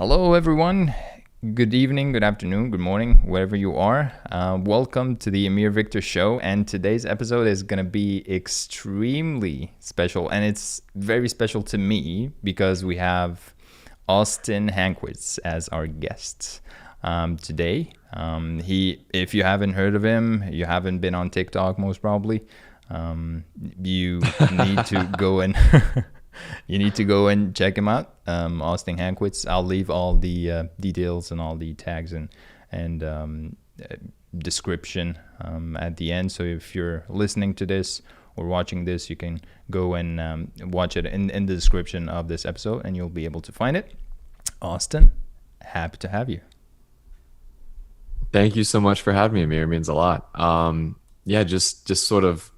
Hello, everyone. Good evening, good afternoon, good morning, wherever you are. Welcome to the Amir Victor show. And today's episode is going to be extremely special. And it's very special to me because we have Austin Hankwitz as our guest today. If you haven't heard of him, you haven't been on TikTok, most probably. You need to go and you need to go and check him out, Austin Hankwitz. I'll leave all the details and all the tags and description at the end. So if you're listening to this or watching this, you can go and watch it in the description of this episode, and you'll be able to find it. Austin, happy to have you. Thank you so much for having me, Amir. It means a lot. Yeah, just sort of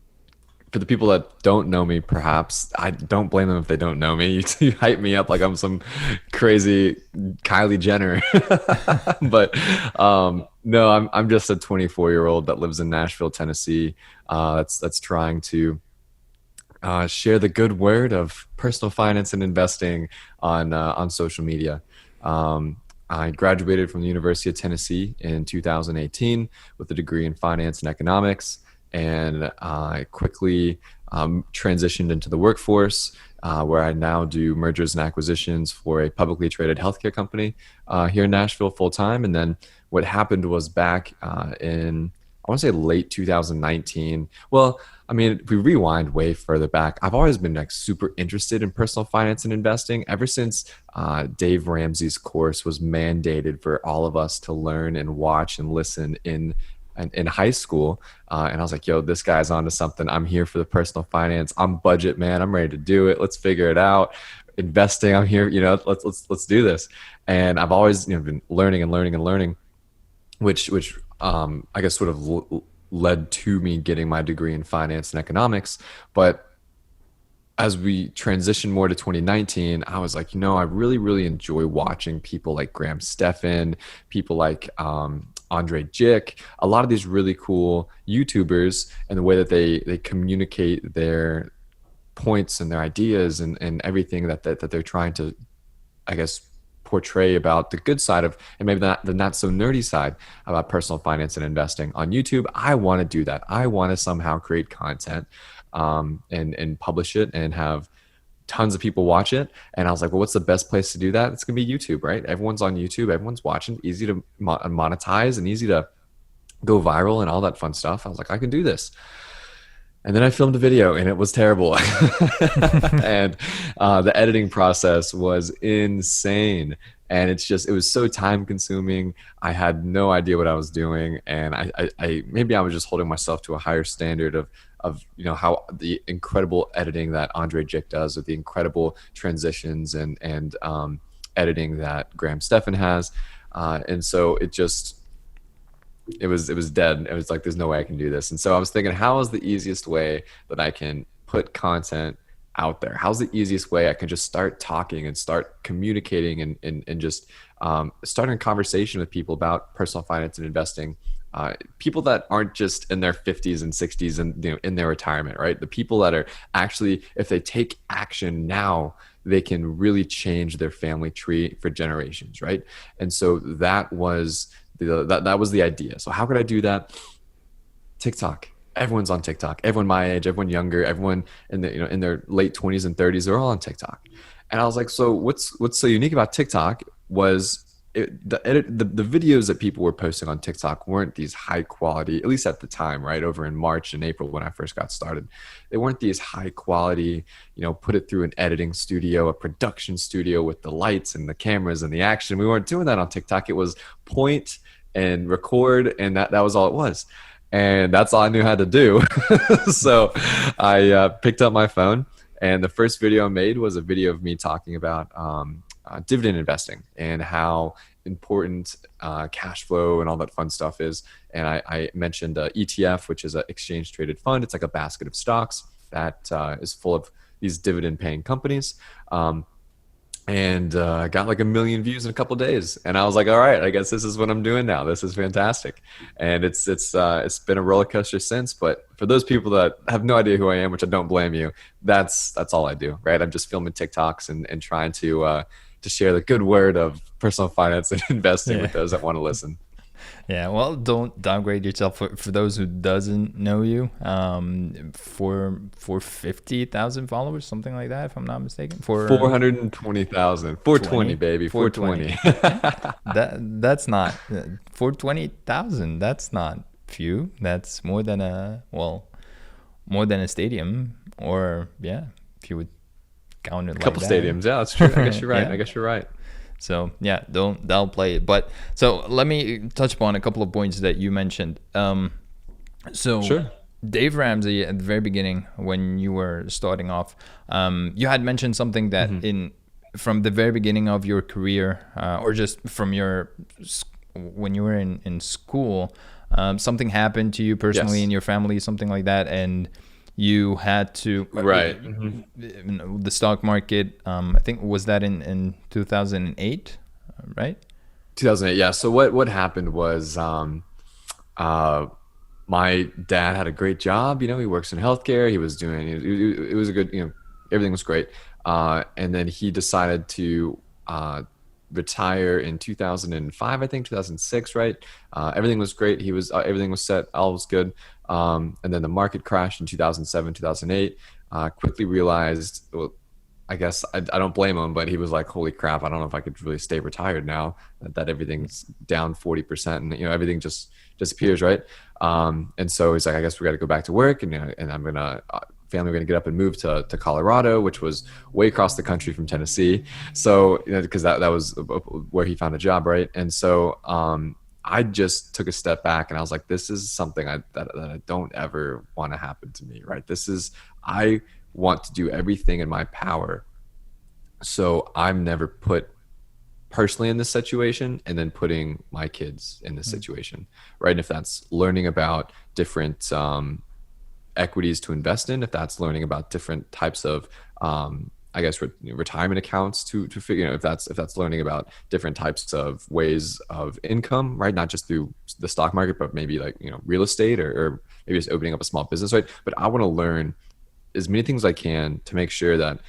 for the people that don't know me, perhaps I don't blame them if they don't know me. You hype me up like I'm some crazy Kylie Jenner, but no, I'm just a 24-year-old that lives in Nashville, Tennessee. That's trying to share the good word of personal finance and investing on social media. I graduated from the University of Tennessee in 2018 with a degree in finance and economics, and I quickly transitioned into the workforce, where I now do mergers and acquisitions for a publicly traded healthcare company here in Nashville full time. And then what happened was back in, I want to say late 2019. Well, I mean, if we rewind way further back, I've always been like super interested in personal finance and investing ever since Dave Ramsey's course was mandated for all of us to learn and watch and listen in high school. And I was like, yo, this guy's onto something. I'm here for the personal finance. I'm budget, man. I'm ready to do it. Let's figure it out. Investing, I'm here, let's do this. And I've always, been learning and learning and learning, which I guess sort of led to me getting my degree in finance and economics. But as we transitioned more to 2019, I was like, I really, really enjoy watching people like Graham Stephan, people like Andre Jick, a lot of these really cool YouTubers, and the way that they communicate their points and their ideas and everything that they're trying to, I guess, portray about the good side of, and maybe the not so nerdy side about personal finance and investing on YouTube. I want to do that. I want to somehow create content and publish it and have tons of people watch it. And I was like, well, what's the best place to do that? It's gonna be YouTube, right? Everyone's on YouTube, everyone's watching, easy to monetize and easy to go viral and all that fun stuff. I was like, I can do this. And then I filmed a video and it was terrible. And the editing process was insane. And it was so time consuming. I had no idea what I was doing. And I maybe I was just holding myself to a higher standard of how the incredible editing that Andre Jick does, or the incredible transitions and editing that Graham Stephan has. And so it was dead. It was like, there's no way I can do this. And so I was thinking, how is the easiest way that I can put content out there? How's the easiest way I can just start talking and start communicating and just starting a conversation with people about personal finance and investing? People that aren't just in their 50s and 60s and in their retirement, right? The people that are actually, if they take action now, they can really change their family tree for generations, right? And so that was the idea. So how could I do that? TikTok. Everyone's on TikTok. Everyone my age, everyone younger, everyone in their late 20s and 30s, they're all on TikTok. And I was like, so what's so unique about TikTok was the videos that people were posting on TikTok weren't these high quality, at least at the time, right? Over in March and April when I first got started, they weren't these high quality, put it through an editing studio, a production studio with the lights and the cameras and the action. We weren't doing that on TikTok. It was point and record, and that was all it was. And that's all I knew how to do. So I picked up my phone, and the first video I made was a video of me talking about dividend investing and how important cash flow and all that fun stuff is. And I mentioned ETF, which is an exchange traded fund. It's like a basket of stocks that is full of these dividend paying companies. And I got like 1 million views in a couple of days, and I was like, all right, I guess this is what I'm doing now. This is fantastic. And it's been a roller coaster since. But for those people that have no idea who I am, which I don't blame you, that's all I do, right? I'm just filming TikToks and trying to to share the good word of personal finance and investing Yeah. with those that want to listen. Yeah, well, don't downgrade yourself. For those who doesn't know you, for 50,000 followers, something like that, if I'm not mistaken, for 420,000, 420, 20, baby, 420. 420. Yeah, that's not 420,000. That's not few. That's more than more than a stadium, or yeah, if you would count it A like couple that. stadiums. Yeah, that's true. I guess you're right. Yeah. I guess you're right. So yeah, don't downplay it. But so let me touch upon a couple of points that you mentioned. So Sure. Dave Ramsey, at the very beginning when you were starting off, you had mentioned something that in from the very beginning of your career, or just from when you were in school, something happened to you personally Yes. in your family, something like that, and you had to Right. the stock market. I think was that in 2008, right? 2008. Yeah. So what happened was uh my dad had a great job. You know, he works in healthcare. He was doing it was a good, you know, everything was great. And then he decided to retire in 2005, I think 2006, right? Everything was great. He was everything was set, all was good. And then the market crashed in 2007, 2008. Quickly realized, well, I guess I don't blame him, but he was like, "Holy crap! I don't know if I could really stay retired now that everything's down 40% and you know everything just disappears, right?" And so he's like, "I guess we got to go back to work, and you know, and I'm gonna family we're gonna get up and move to Colorado, which was way across the country from Tennessee. So you know, because that was where he found a job, right? And so I just took a step back and I was like, this is something that I don't ever want to happen to me, right? I want to do everything in my power so I'm never put personally in this situation and then putting my kids in this situation, right? And if that's learning about different equities to invest in, if that's learning about different types of I guess retirement accounts to figure, you know, if that's learning about different types of ways of income, right? Not just through the stock market, but maybe like, you know, real estate or maybe just opening up a small business, right? But I want to learn as many things as I can to make sure that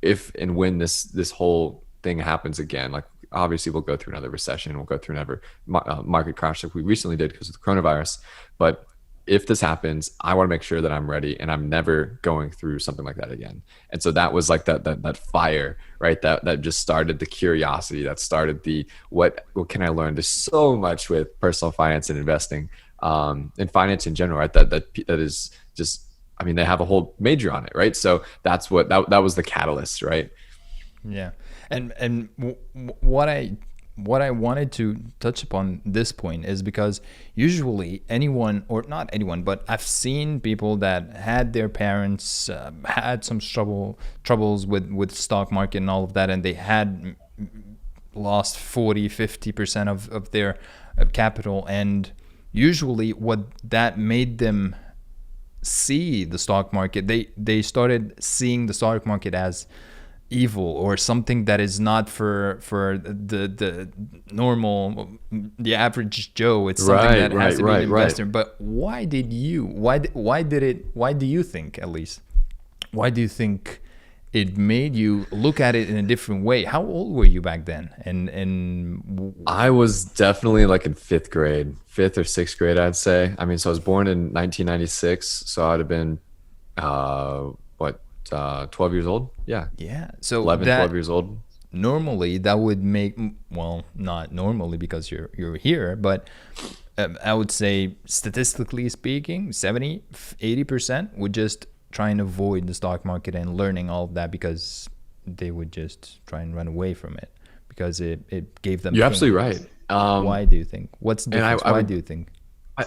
if and when this whole thing happens again, like obviously we'll go through another recession, we'll go through another market crash like we recently did because of the coronavirus. But if this happens, I want to make sure that I'm ready and I'm never going through something like that again. And so that was like that fire, right? That just started the curiosity, that started the what can I learn? There's so much with personal finance and investing, and finance in general, right? That is just, I mean, they have a whole major on it, right? So that's that was the catalyst, right? Yeah, and what I wanted to touch upon this point is because usually anyone, or not anyone, but I've seen people that had their parents had some troubles with stock market and all of that, and they had lost 40-50% of their capital, and usually what that made them see the stock market, they started seeing the stock market as evil or something that is not for the normal, the average Joe. It's something that has to be an investor. But why did you why do you think, at least, why do you think it made you look at it in a different way? How old were you back then? And I was definitely like in fifth or sixth grade, I'd say. I mean, so I was born in 1996, so I'd have been what 12 years old. Yeah, so 11, that 12 years old. normally that would make, well, not normally because you're here, but I would say statistically speaking 70-80% would just try and avoid the stock market and learning all of that because they would just try and run away from it because it gave them You're pain. absolutely right. Why do you think? What's the And difference? Why do you think? I,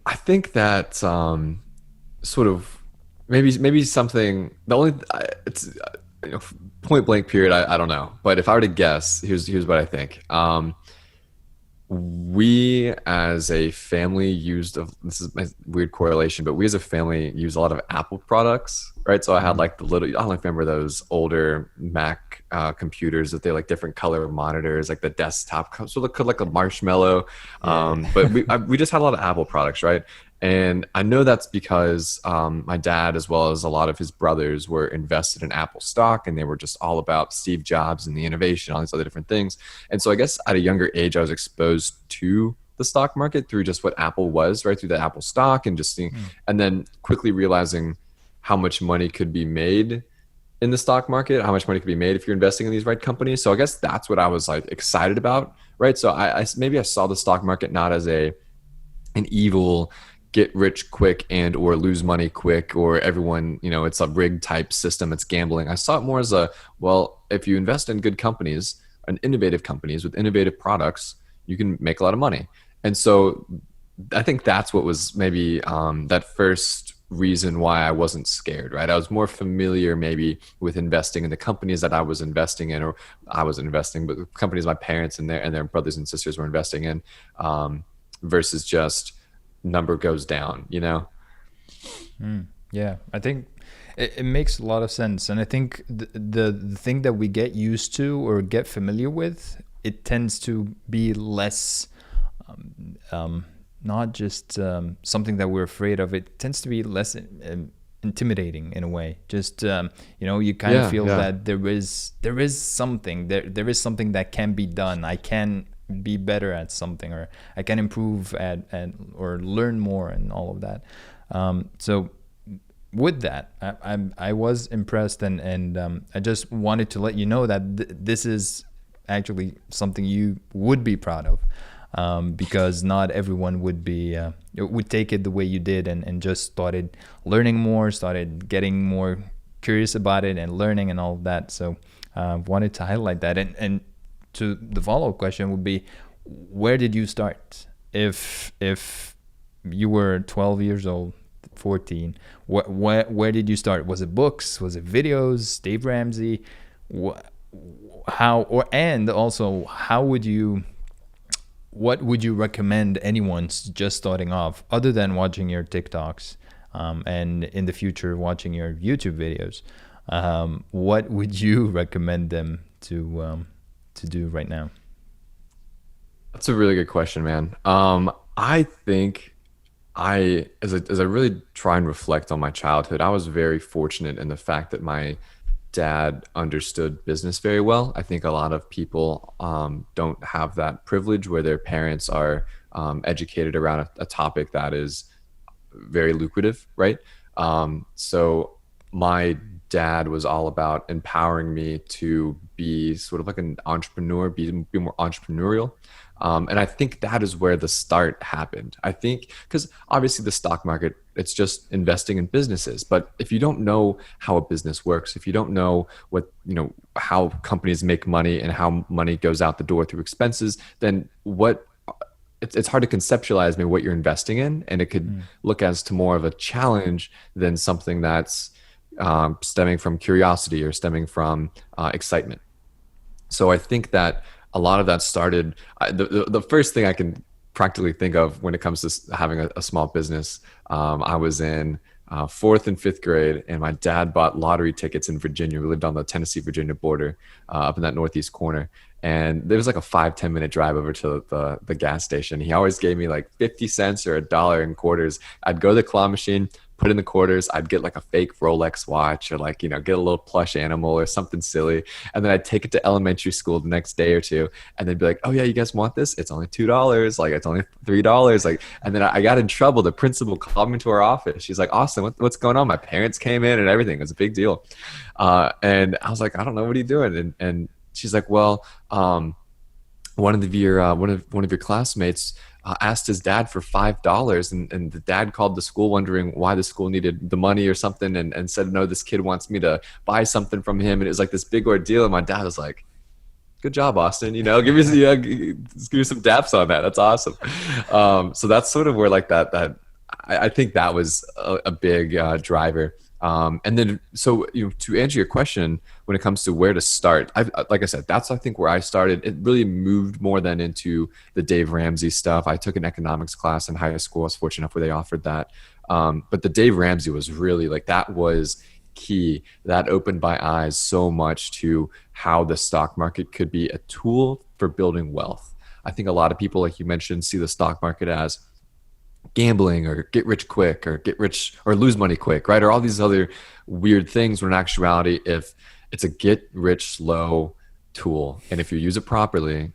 I think that sort of maybe something, the only it's you know, point blank period, I don't know, but if I were to guess, here's what I think. We as a family used this is my weird correlation, but we as a family use a lot of Apple products, right? So I had like the little, I don't remember those older Mac computers that they like different color monitors, like the desktop, so look like a marshmallow. Yeah. But we just had a lot of Apple products, right? And I know that's because my dad, as well as a lot of his brothers, were invested in Apple stock, and they were just all about Steve Jobs and the innovation, all these other different things. And so I guess at a younger age, I was exposed to the stock market through just what Apple was, right? Through the Apple stock and just seeing, Mm. and then quickly realizing how much money could be made in the stock market, how much money could be made if you're investing in these right companies. So I guess that's what I was like excited about, right? So I maybe I saw the stock market not as an evil get rich quick and or lose money quick, or everyone, it's a rigged type system, it's gambling. I saw it more as a, well, if you invest in good companies and innovative companies with innovative products, you can make a lot of money. And so I think that's what was maybe that first reason why I wasn't scared, right? I was more familiar maybe with investing in the companies that I was investing in, or I was investing, but the companies my parents and their brothers and sisters were investing in, versus just number goes down. Mm. Yeah, I think it makes a lot of sense, and I think the thing that we get used to or get familiar with, it tends to be less, not just something that we're afraid of. It tends to be less intimidating in a way. Just you kind of Yeah, feel yeah. that there is something there is something that can be done. I can be better at something, or I can improve at or learn more and all of that. So with that, I was impressed, and I just wanted to let you know that this is actually something you would be proud of, because not everyone would take it the way you did, and just started learning more, started getting more curious about it and learning and all of that. So wanted to highlight that, and to the follow-up question would be, where did you start? If you were 12 years old, 14, where did you start? Was it books? Was it videos? Dave Ramsey? How, or and also, what would you recommend anyone just starting off, other than watching your TikToks, and in the future watching your YouTube videos? What would you recommend them to do right now? That's a really good question, man. I think as I really try and reflect on my childhood, I was very fortunate in the fact that my dad understood business very well. I think a lot of people don't have that privilege where their parents are educated around a topic that is very lucrative, right? So my dad was all about empowering me to be sort of like an entrepreneur, be more entrepreneurial. And I think that is where the start happened. I think because obviously the stock market, it's just investing in businesses. But if you don't know how a business works, if you don't know how companies make money and how money goes out the door through expenses, then it's hard to conceptualize maybe what you're investing in, and it could Mm. look as to more of a challenge than something that's stemming from curiosity or stemming from excitement. So I think that a lot of that started. The first thing I can practically think of when it comes to having a small business, I was in fourth and fifth grade, and my dad bought lottery tickets in Virginia. We lived on the Tennessee-Virginia border, up in that northeast corner. And there was like a 5-10 minute drive over to the gas station. He always gave me like 50 cents or $1 in quarters. I'd go to the claw machine, put in the quarters. I'd get like a fake Rolex watch, or like, get a little plush animal or something silly. And then I'd take it to elementary school the next day or two. And they'd be like, oh yeah, you guys want this? It's only $2. Like, it's only $3. Like, and then I got in trouble. The principal called me to her office. She's like, Austin, what's going on? My parents came in and everything. It was a big deal. And I was like, I don't know. What are you doing? And she's like, well, one of your classmates asked his dad for $5, and the dad called the school wondering why the school needed the money or something, and said, no, this kid wants me to buy something from him. And it was like this big ordeal. And my dad was like, good job, Austin. Give me give me some daps on that. That's awesome. So that's sort of where like that I think that was a big driver. And then, so to answer your question, when it comes to where to start, like I said, that's I think where I started. It really moved more than into the Dave Ramsey stuff. I took an economics class in high school. I was fortunate enough where they offered that. But the Dave Ramsey was really like, that was key. That opened my eyes so much to how the stock market could be a tool for building wealth. I think a lot of people, like you mentioned, see the stock market as gambling or get rich quick or get rich or lose money quick, right? Or all these other weird things, when in actuality, if it's a get rich slow tool, and if you use it properly,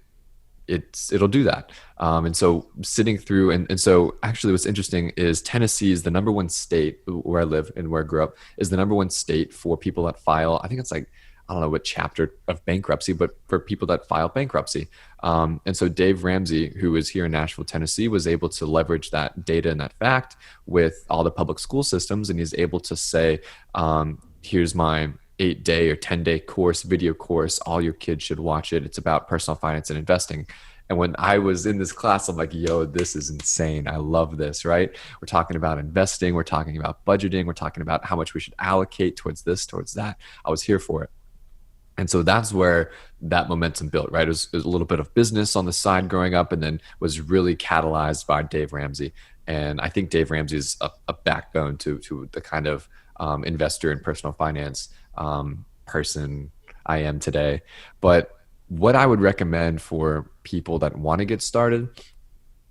it'll do that. And so sitting through, and so actually what's interesting is Tennessee is the number one state where I live and where I grew up, is the number one state for people that file, I think it's like, I don't know what chapter of bankruptcy, but for people that file bankruptcy. And so Dave Ramsey, who is here in Nashville, Tennessee, was able to leverage that data and that fact with all the public school systems. And he's able to say, here's my 8-day or 10-day course, video course. All your kids should watch it. It's about personal finance and investing. And when I was in this class, I'm like, yo, this is insane. I love this, right? We're talking about investing. We're talking about budgeting. We're talking about how much we should allocate towards this, towards that. I was here for it. And so that's where that momentum built, right? It was a little bit of business on the side growing up, and then was really catalyzed by Dave Ramsey. And I think Dave Ramsey is a backbone to the kind of investor in personal finance person I am today. But what I would recommend for people that want to get started,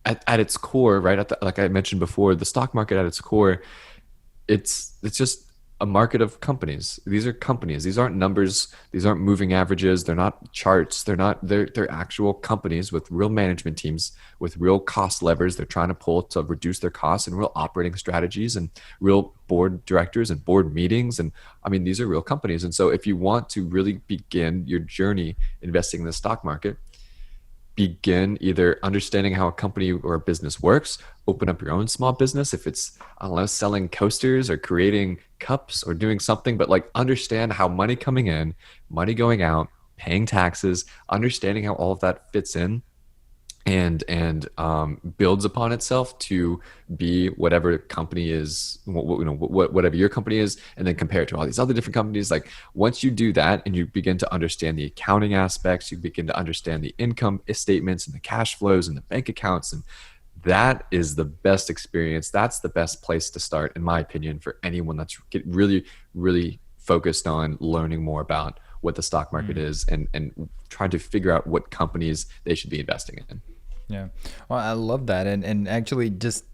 at its core, right? Like I mentioned before, the stock market at its core, it's just a market of companies. These are companies. These aren't numbers. These aren't moving averages. They're not charts. They're actual companies with real management teams, with real cost levers they're trying to pull to reduce their costs, and real operating strategies, and real board directors and board meetings. And I mean, these are real companies. And so if you want to really begin your journey investing in the stock market, begin either understanding how a company or a business works, open up your own small business. If it's, I don't know, selling coasters or creating cups or doing something, but like understand how money coming in, money going out, paying taxes, understanding how all of that fits in and builds upon itself to be whatever company is, whatever your company is, and then compare it to all these other different companies. Like once you do that and you begin to understand the accounting aspects, you begin to understand the income statements and the cash flows and the bank accounts, and that is the best experience. That's the best place to start, in my opinion, for anyone that's really, really focused on learning more about what the stock market is and trying to figure out what companies they should be investing in. Yeah. Well, I love that. And actually just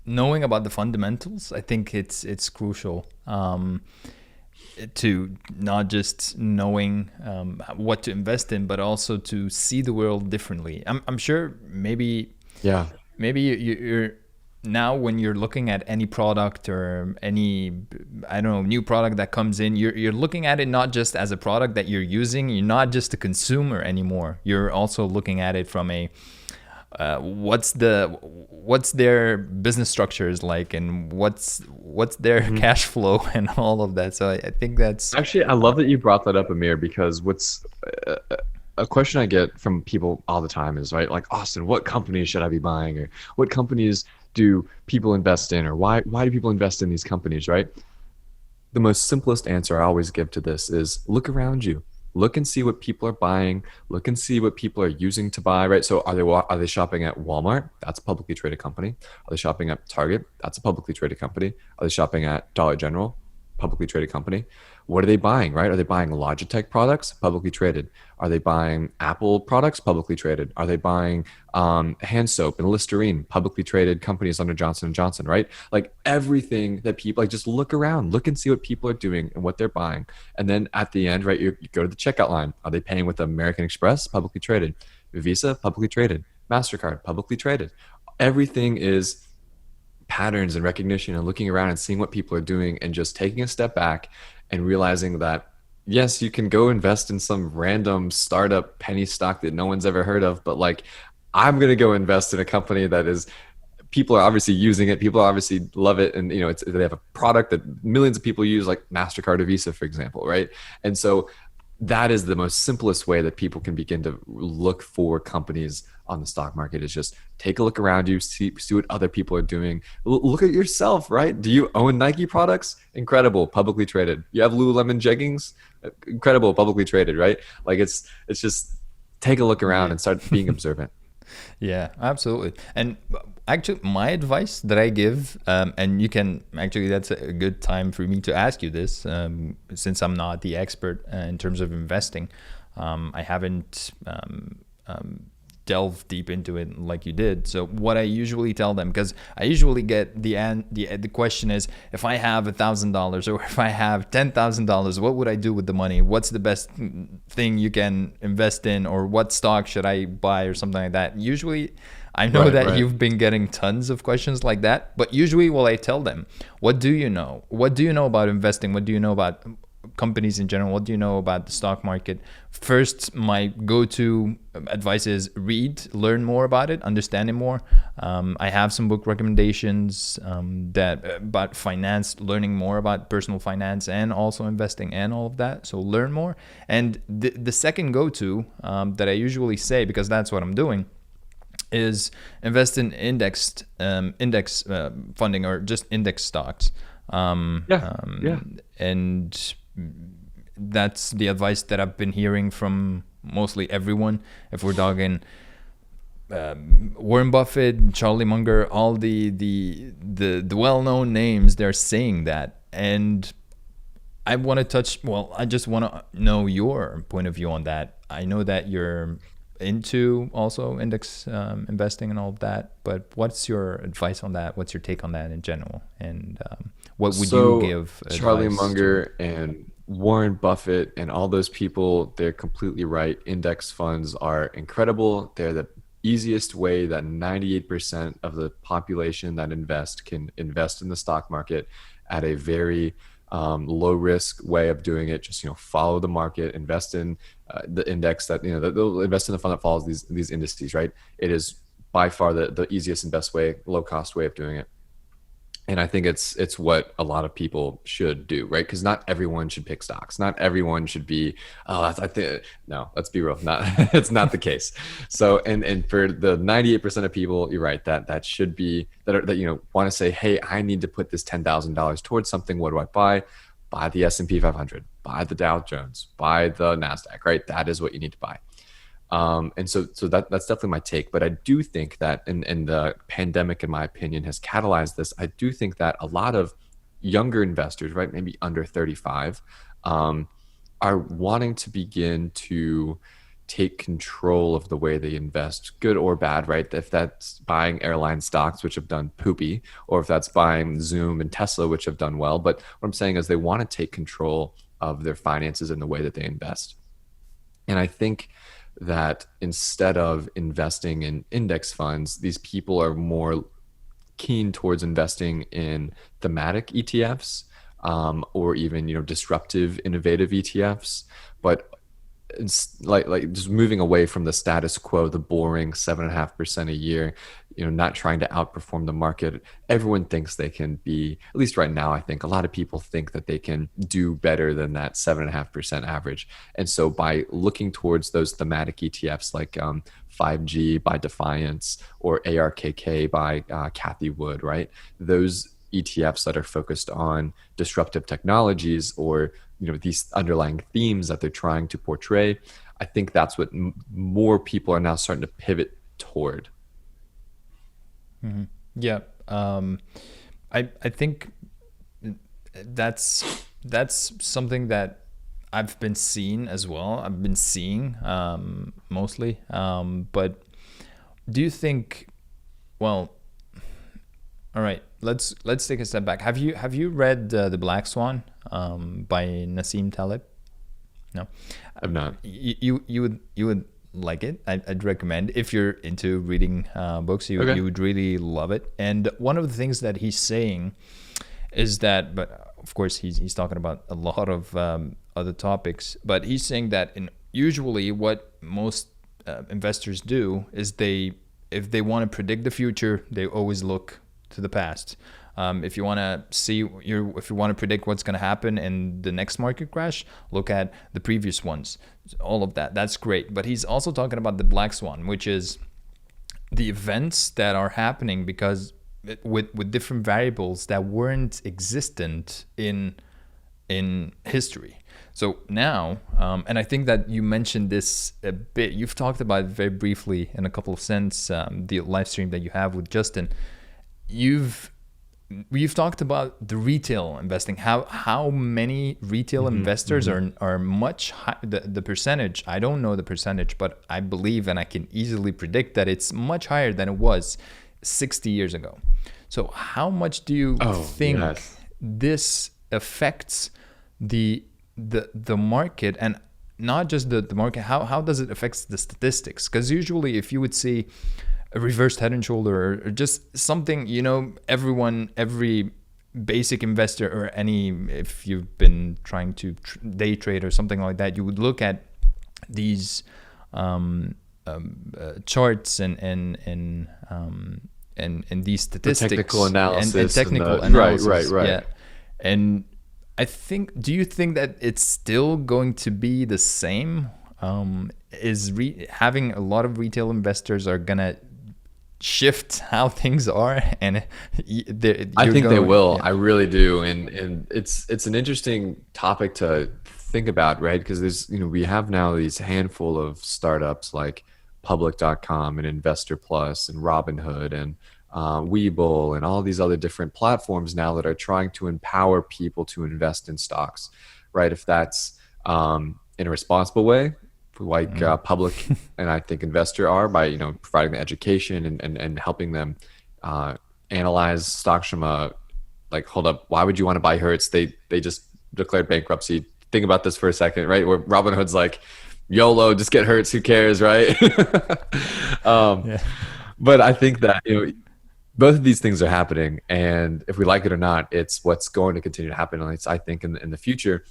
knowing about the fundamentals, I think it's crucial to not just knowing what to invest in, but also to see the world differently. I'm sure maybe you're now when you're looking at any product or any, I don't know, new product that comes in, you're looking at it not just as a product that you're using. You're not just a consumer anymore. You're also looking at it from a what's their business structure is like, and what's their cash flow and all of that. So I think that's actually, I love that you brought that up, Amir, because what's a question I get from people all the time is, right, like, Austin, what companies should I be buying, or what companies do people invest in, or why do people invest in these companies, right? The most simplest answer I always give to this is look around you. Look and see what people are buying. Look and see what people are using to buy, right? So are they shopping at Walmart? That's a publicly traded company. Are they shopping at Target? That's a publicly traded company. Are they shopping at Dollar General? Publicly traded company. What are they buying, right? Are they buying Logitech products? Publicly traded. Are they buying Apple products? Publicly traded. Are they buying hand soap and Listerine? Publicly traded companies under Johnson & Johnson, right? Like everything that people, like, just look around, look and see what people are doing and what they're buying. And then at the end, right, you go to the checkout line. Are they paying with American Express? Publicly traded. Visa? Publicly traded. MasterCard? Publicly traded. Everything is patterns and recognition and looking around and seeing what people are doing and just taking a step back and realizing that, yes, you can go invest in some random startup penny stock that no one's ever heard of, but like, I'm going to go invest in a company that is, people are obviously using it. People obviously love it. And, they have a product that millions of people use, like MasterCard or Visa, for example, right? And so that is the most simplest way that people can begin to look for companies on the stock market, is just take a look around you, see what other people are doing. Look at yourself, right? Do you own Nike products? Incredible, publicly traded. You have Lululemon jeggings? Incredible, publicly traded, right? Like it's just take a look around and start being observant. Yeah, absolutely. And actually, my advice that I give, and you can actually, that's a good time for me to ask you this, since I'm not the expert in terms of investing. I haven't delve deep into it like you did. So what I usually tell them, because I usually get the question is, if I have $1,000 or if I have $10,000, what would I do with the money? What's the best thing you can invest in, or what stock should I buy, or something like that? Usually, I know that you've been getting tons of questions like that, but usually what I tell them, what do you know? What do you know about investing? What do you know about companies in general? What do you know about the stock market? First, my go-to advice is read, learn more about it, understand it more. I have some book recommendations about finance, learning more about personal finance and also investing and all of that. So learn more. And the second go-to that I usually say, because that's what I'm doing, is invest in index funding, or just index stocks. And that's the advice that I've been hearing from mostly everyone. If we're talking Warren Buffett, Charlie Munger, all the well-known names, they're saying that. And I want to I just want to know your point of view on that. I know that you're into also index investing and all of that, but what's your advice on that? What's your take on that in general? And what would you give Charlie advice Munger and Warren Buffett and all those people, they're completely right. Index funds are incredible. They're the easiest way that 98% of the population that can invest in the stock market at a very low risk way of doing it. Just follow the market, invest in the index that they'll invest in the fund that follows these indices. Right? It is by far the easiest and best way, low cost way of doing it. And I think it's what a lot of people should do, right? Because not everyone should pick stocks. Not everyone should be, no, let's be real. It's not the case. So, and for the 98% of people, you're right, that should be, that want to say, hey, I need to put this $10,000 towards something. What do I buy? Buy the S&P 500, buy the Dow Jones, buy the NASDAQ, right? That is what you need to buy. And so that's definitely my take. But I do think that in the pandemic, in my opinion, has catalyzed this. I do think that a lot of younger investors, right, maybe under 35, are wanting to begin to take control of the way they invest, good or bad, right? If that's buying airline stocks, which have done poopy, or if that's buying Zoom and Tesla, which have done well. But what I'm saying is they want to take control of their finances in the way that they invest. And I think that instead of investing in index funds, these people are more keen towards investing in thematic ETFs, or even disruptive, innovative ETFs. But it's like just moving away from the status quo, the boring 7.5% a year, not trying to outperform the market. Everyone thinks they can be, at least right now, I think a lot of people think that they can do better than that 7.5% average. And so by looking towards those thematic ETFs like 5G by Defiance, or ARKK by Cathie Wood, right? Those ETFs that are focused on disruptive technologies, or these underlying themes that they're trying to portray, I think that's what more people are now starting to pivot toward. Mm-hmm. Yeah, I think that's something that I've been seeing as well. I've been seeing mostly, but do you think? Well, all right. Let's take a step back. Have you read The Black Swan by Nassim Taleb? No, I've not. You would like it. I'd recommend, if you're into reading books. You would really love it. And one of the things that he's saying is that, but of course he's talking about a lot of other topics. But he's saying that usually what most investors do is if they want to predict the future, they always look to the past. If you want to predict what's going to happen in the next market crash, look at the previous ones. All of that's great. But he's also talking about the black swan, which is the events that are happening because with different variables that weren't existent in history. So now, and I think that you mentioned this a bit. You've talked about it very briefly in a couple of cents, the live stream that you have with Justin. You've We've talked about the retail investing. How many retail investors are much high, the percentage. I don't know the percentage, but I believe and I can easily predict that it's much higher than it was 60 years ago. So how much do you Oh, think yes. this affects the market, and not just the market? How does it affect the statistics? Because usually if you would see a reversed head and shoulder, or just something, every basic investor, or any, if you've been trying to day trade or something like that, you would look at these charts and these The statistics technical and analysis and technical the right, right, analysis. right. Yeah. And do you think that it's still going to be the same? Having a lot of retail investors are gonna shift how things are, and I you're think they going, will. yeah. I really do, and it's an interesting topic to think about, right? Because there's we have now these handful of startups like Public.com and Investor Plus and Robinhood and Webull and all these other different platforms now that are trying to empower people to invest in stocks, right? If that's in a responsible way, like Public and I think Investor are, by providing the education and helping them analyze stocks from a, like, hold up, why would you want to buy Hertz? They just declared bankruptcy. Think about this for a second, right? Where Robinhood's like, YOLO, just get Hertz, who cares, right? um, Yeah. but I think that both of these things are happening, and if we like it or not, it's what's going to continue to happen. At least I think in the future.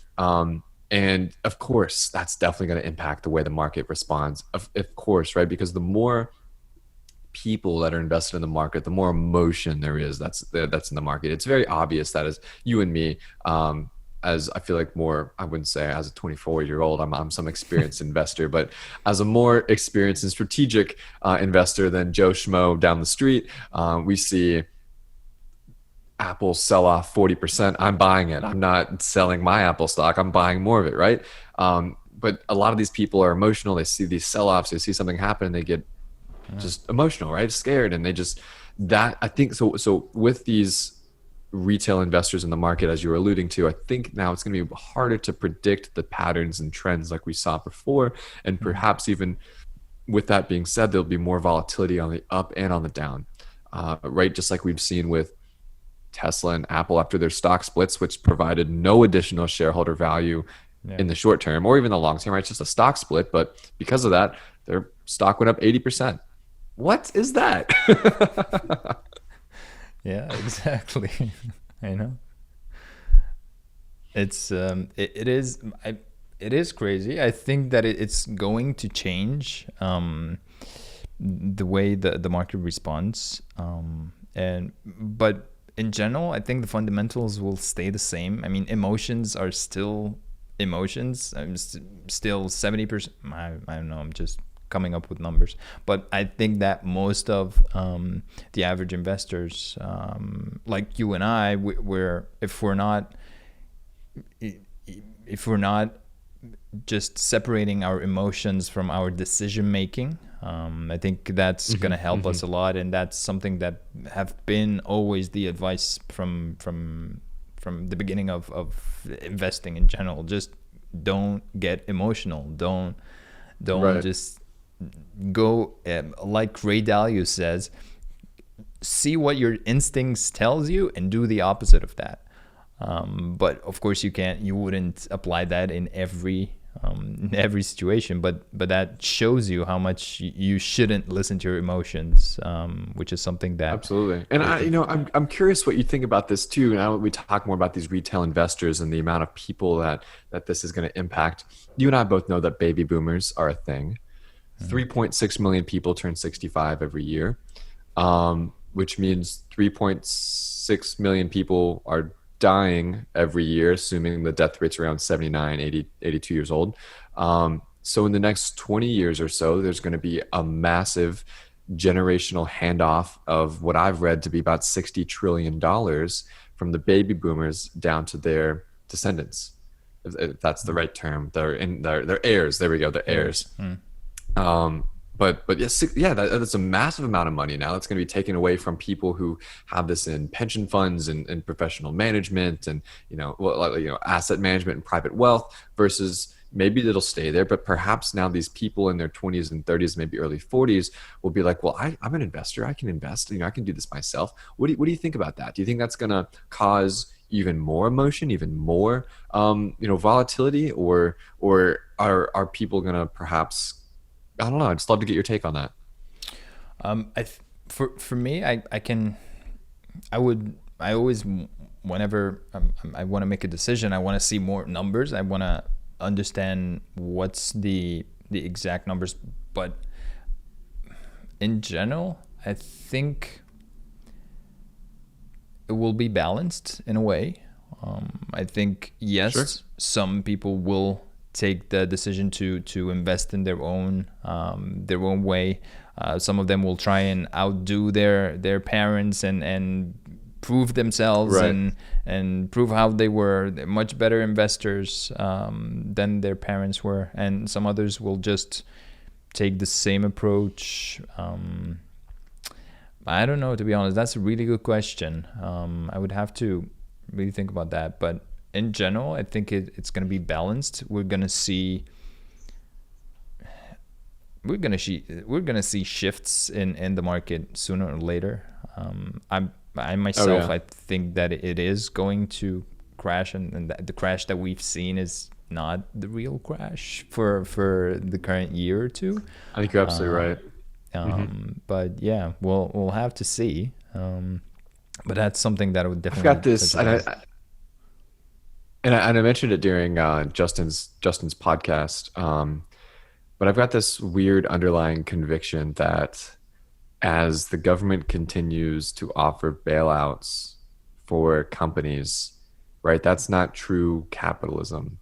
And of course, that's definitely going to impact the way the market responds. Of course, right? Because the more people that are invested in the market, the more emotion there is that's in the market. It's very obvious that as you and me, as I feel like more, I wouldn't say as a 24-year-old, I'm some experienced investor, but as a more experienced and strategic investor than Joe Schmo down the street, we see Apple sell off 40%. I'm buying it. I'm not selling my Apple stock. I'm buying more of it, right? But a lot of these people are emotional. They see these sell-offs. They see something happen, and they get just emotional, right? Scared, and they just that. I think so. So with these retail investors in the market, as you were alluding to, I think now it's going to be harder to predict the patterns and trends like we saw before, and perhaps even with that being said, there'll be more volatility on the up and on the down, right? Just like we've seen with Tesla and Apple after their stock splits, which provided no additional shareholder value in the short term or even the long term, right? It's just a stock split, but because of that, their stock went up 80%. What is that? Yeah, exactly. I know. It's it is crazy. I think that it's going to change the way the market responds. And but in general, I think the fundamentals will stay the same. I mean, emotions are still emotions. I'm still 70%. I don't know. I'm just coming up with numbers, but I think that most of the average investors, like you and I, we're if we're not just separating our emotions from our decision making, I think that's going to help us a lot, and that's something that have been always the advice from the beginning of investing in general. Just don't get emotional. Don't Right. just go, like Ray Dalio says, see what your instincts tells you and do the opposite of that. But of course you wouldn't apply that in every situation, but that shows you how much you shouldn't listen to your emotions, which is something that Absolutely. And I'm curious what you think about this too. Now that we talk more about these retail investors and the amount of people that this is going to impact. You and I both know that baby boomers are a thing. 3.6 million people turn 65 every year, which means 3.6 million people are dying every year, assuming the death rate's around 79, 80, 82 years old. So in the next 20 years or so, there's going to be a massive generational handoff of what I've read to be about $60 trillion from the baby boomers down to their descendants. If that's the right term. They're heirs. There we go. The heirs. but yes, yeah, that's a massive amount of money now that's going to be taken away from people who have this in pension funds and professional management and asset management and private wealth, versus maybe it'll stay there, but perhaps now these people in their 20s and 30s, maybe early 40s, will be like, well, I'm an investor, I can invest, I can do this myself. What do you think about that? Do you think that's going to cause even more emotion, even more volatility, or are people going to perhaps, I don't know. I'd just love to get your take on that. For me, I always, whenever I want to make a decision, I want to see more numbers. I want to understand what's the exact numbers. But in general, I think it will be balanced in a way. I think yes, Sure. some people will take the decision to invest in their own way. Some of them will try and outdo their parents and prove themselves Right. and prove how they were much better investors than their parents were. And some others will just take the same approach. I don't know, to be honest. That's a really good question. I would have to really think about that. But in general, I think it's going to be balanced. We're gonna see shifts in the market sooner or later. I Oh myself, yeah. I think that it is going to crash, and the crash that we've seen is not the real crash for the current year or two. I think you're absolutely Uh, right. Hmm. but yeah, we'll have to see. But that's something that I would I've got definitely touch this, and upon. I mentioned it during Justin's podcast. But I've got this weird underlying conviction that as the government continues to offer bailouts for companies, right, that's not true capitalism.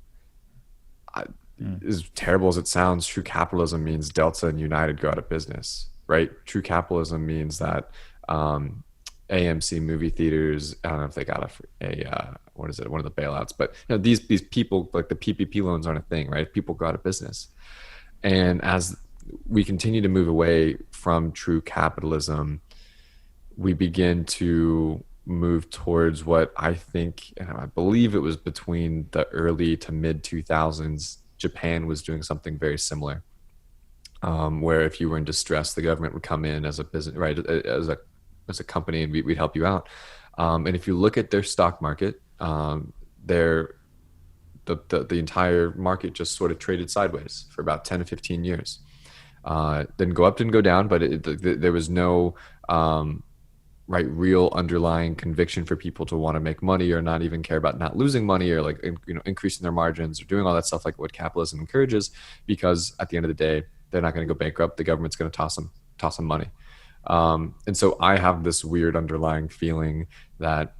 I, Mm. as terrible as it sounds, true capitalism means Delta and United go out of business, right? True capitalism means that um, AMC movie theaters, I don't know if they got what is it, one of the bailouts, but these people, like the PPP loans aren't a thing, right? People go out of business. And as we continue to move away from true capitalism, we begin to move towards what I think, and I believe it was between the early to mid 2000s, Japan was doing something very similar, where if you were in distress, the government would come in as a business, right, as a company, and we'd help you out. And if you look at their stock market, their the entire market just sort of traded sideways for about 10 to 15 years. Didn't go up, didn't go down, but there was no right real underlying conviction for people to want to make money or not even care about not losing money or like increasing their margins or doing all that stuff like what capitalism encourages, because at the end of the day they're not going to go bankrupt. The government's going to toss them money. And so I have this weird underlying feeling that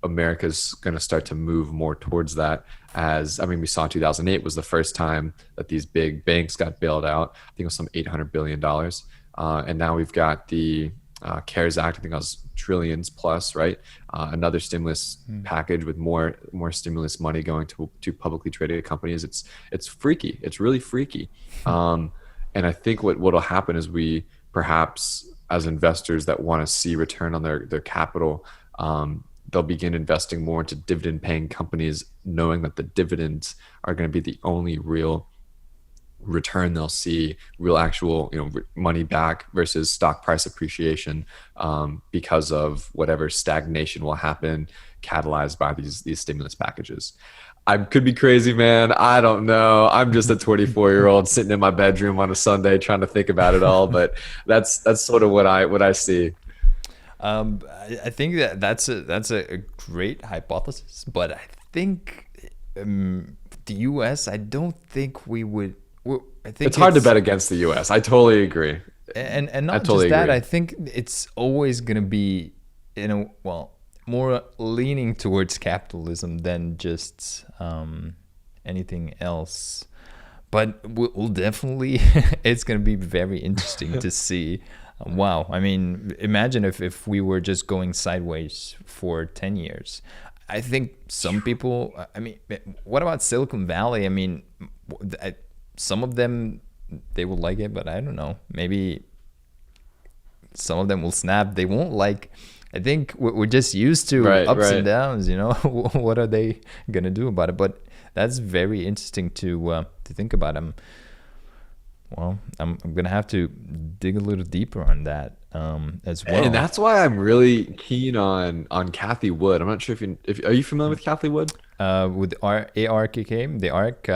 America's going to start to move more towards that. As I mean, we saw 2008 was the first time that these big banks got bailed out. I think it was some $800 billion, and now we've got the CARES Act. I think it was trillions plus, right? Another stimulus Mm. package with more stimulus money going to publicly traded companies. It's freaky. It's really freaky. And I think what'll happen is we perhaps as investors that want to see return on their capital, they'll begin investing more into dividend paying companies, knowing that the dividends are going to be the only real return they'll see, real actual money back versus stock price appreciation, because of whatever stagnation will happen catalyzed by these stimulus packages. I could be crazy, man. I don't know. I'm just a 24-year-old sitting in my bedroom on a Sunday trying to think about it all, but that's sort of what I see. I think that's a great hypothesis, but I think the U.S. I don't think we would. I think It's hard to bet against the US. I totally agree. and I not just totally that. agree. I think it's always gonna be more leaning towards capitalism than just anything else. But we'll definitely, it's going to be very interesting to see. Wow. I mean, imagine if we were just going sideways for 10 years. I think some people, I mean, what about Silicon Valley? I mean, some of them they will like it, but I don't know. Maybe some of them will snap. They won't like. I think we're just used to Right, ups and right. downs. What are they gonna do about it? But that's very interesting to think about. I'm gonna have to dig a little deeper on that as And well. that's why I'm really keen on Kathy Wood. I'm not sure if are you familiar with Kathy Wood? With ARKK, the ARC.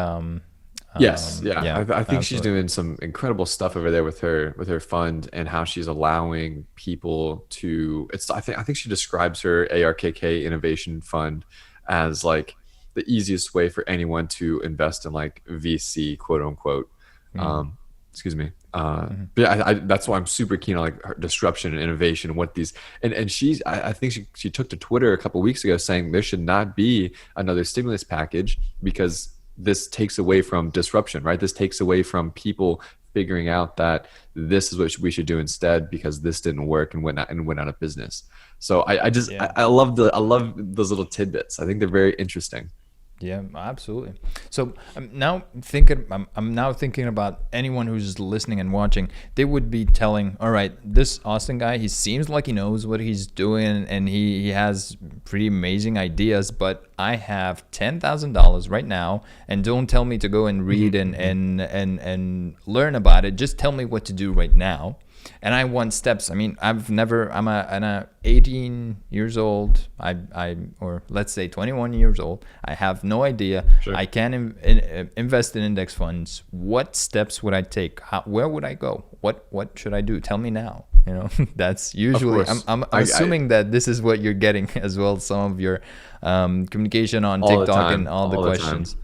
Yes, yeah. Yeah, I think she's absolutely. doing some incredible stuff over there with her fund and how she's allowing people to. It's I think she describes her ARKK Innovation Fund as like the easiest way for anyone to invest in like VC, quote unquote. Mm-hmm. Um, excuse me. But yeah, that's why I'm super keen on like her disruption and innovation and what these and I think she took to Twitter a couple weeks ago saying there should not be another stimulus package because this takes away from disruption, right? This takes away from people figuring out that this is what we should do instead because this didn't work and went out of business. So Yeah. I love those little tidbits. I think they're very interesting. Yeah, absolutely. So I'm now thinking about anyone who's listening and watching. They would be telling, all right, this Austin guy, he seems like he knows what he's doing and he has pretty amazing ideas, but I have $10,000 right now, and don't tell me to go and read Mhm, mhm. and learn about it. Just tell me what to do right now. And I want steps. I mean, I'm 18 years old. Or let's say 21 years old. I have no idea. Sure. I can invest in index funds. What steps would I take? Where would I go? What should I do? Tell me now. That's Of usually. I'm course. I'm, I'm assuming that this is what you're getting as well. Some of your communication on All the TikTok and time. all the All the time. questions.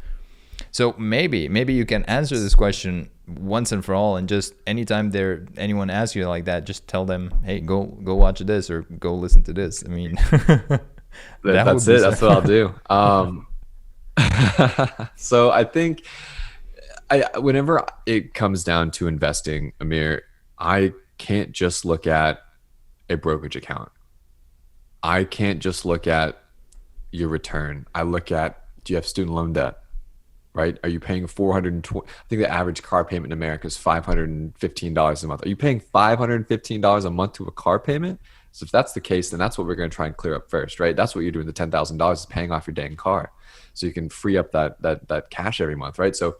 So maybe you can answer this question once and for all, and just anytime anyone asks you like that, just tell them, hey, go watch this or go listen to this. I mean, that would That's be it. so. That's what I'll do. So I think whenever it comes down to investing, Amir, I can't just look at a brokerage account. I can't just look at your return. I look at, do you have student loan debt? Right? Are you paying 420? I think the average car payment in America is $515 a month. Are you paying $515 a month to a car payment? So if that's the case, then that's what we're going to try and clear up first, right? That's what you're doing. The $10,000 is paying off your dang car, so you can free up that cash every month, right? So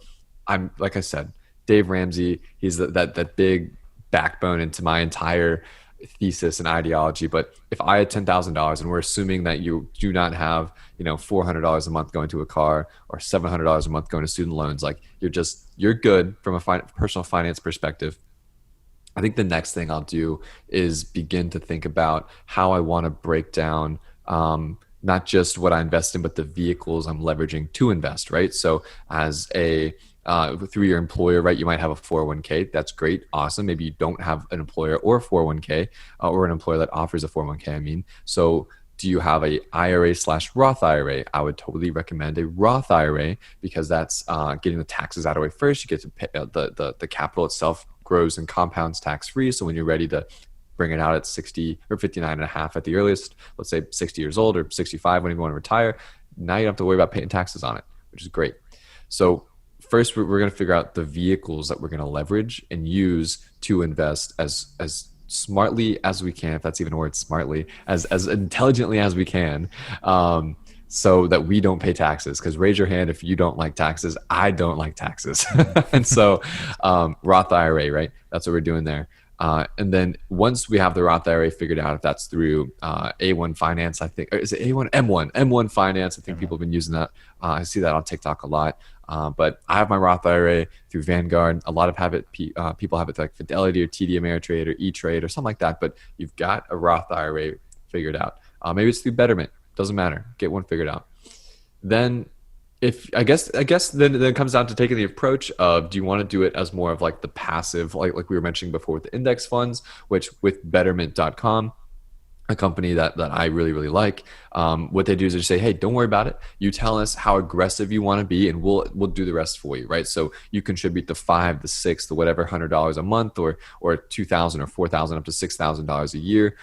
I'm like I said, Dave Ramsey. He's that big backbone into my entire thesis and ideology. But if I had $10,000 and we're assuming that you do not have, $400 a month going to a car or $700 a month going to student loans, like you're good from a personal finance perspective. I think the next thing I'll do is begin to think about how I want to break down not just what I invest in, but the vehicles I'm leveraging to invest, right? So as a through your employer, right? You might have a 401k. That's great. Awesome. Maybe you don't have an employer or a 401k or an employer that offers a 401k. I mean, so do you have a IRA/Roth IRA? I would totally recommend a Roth IRA because that's getting the taxes out of the way first. You get to pay, the capital itself grows and compounds tax free. So when you're ready to bring it out at 60 or 59 and a half at the earliest, let's say 60 years old or 65 when you want to retire, now you don't have to worry about paying taxes on it, which is great. So first, we're going to figure out the vehicles that we're going to leverage and use to invest as smartly as we can, if that's even a word, smartly, as intelligently as we can, so that we don't pay taxes. Because raise your hand if you don't like taxes. I don't like taxes. And so Roth IRA, right? That's what we're doing there. And then once we have the Roth IRA figured out, if that's through A1 Finance, I think, or is it A1? M1 Finance. I think people have been using that. I see that on TikTok a lot. But I have my Roth IRA through Vanguard. A lot of people have it like Fidelity or TD Ameritrade or E-Trade or something like that. But you've got a Roth IRA figured out. Maybe it's through Betterment. Doesn't matter. Get one figured out. Then if I guess then it comes down to taking the approach of, do you want to do it as more of like the passive, like we were mentioning before with the index funds, which with betterment.com, a company that I really, really like. What they do is they say, hey, don't worry about it. You tell us how aggressive you want to be and we'll do the rest for you, right? So you contribute the 5, the 6, the whatever $100 a month or 2,000 or 4,000 up to $6,000 a year.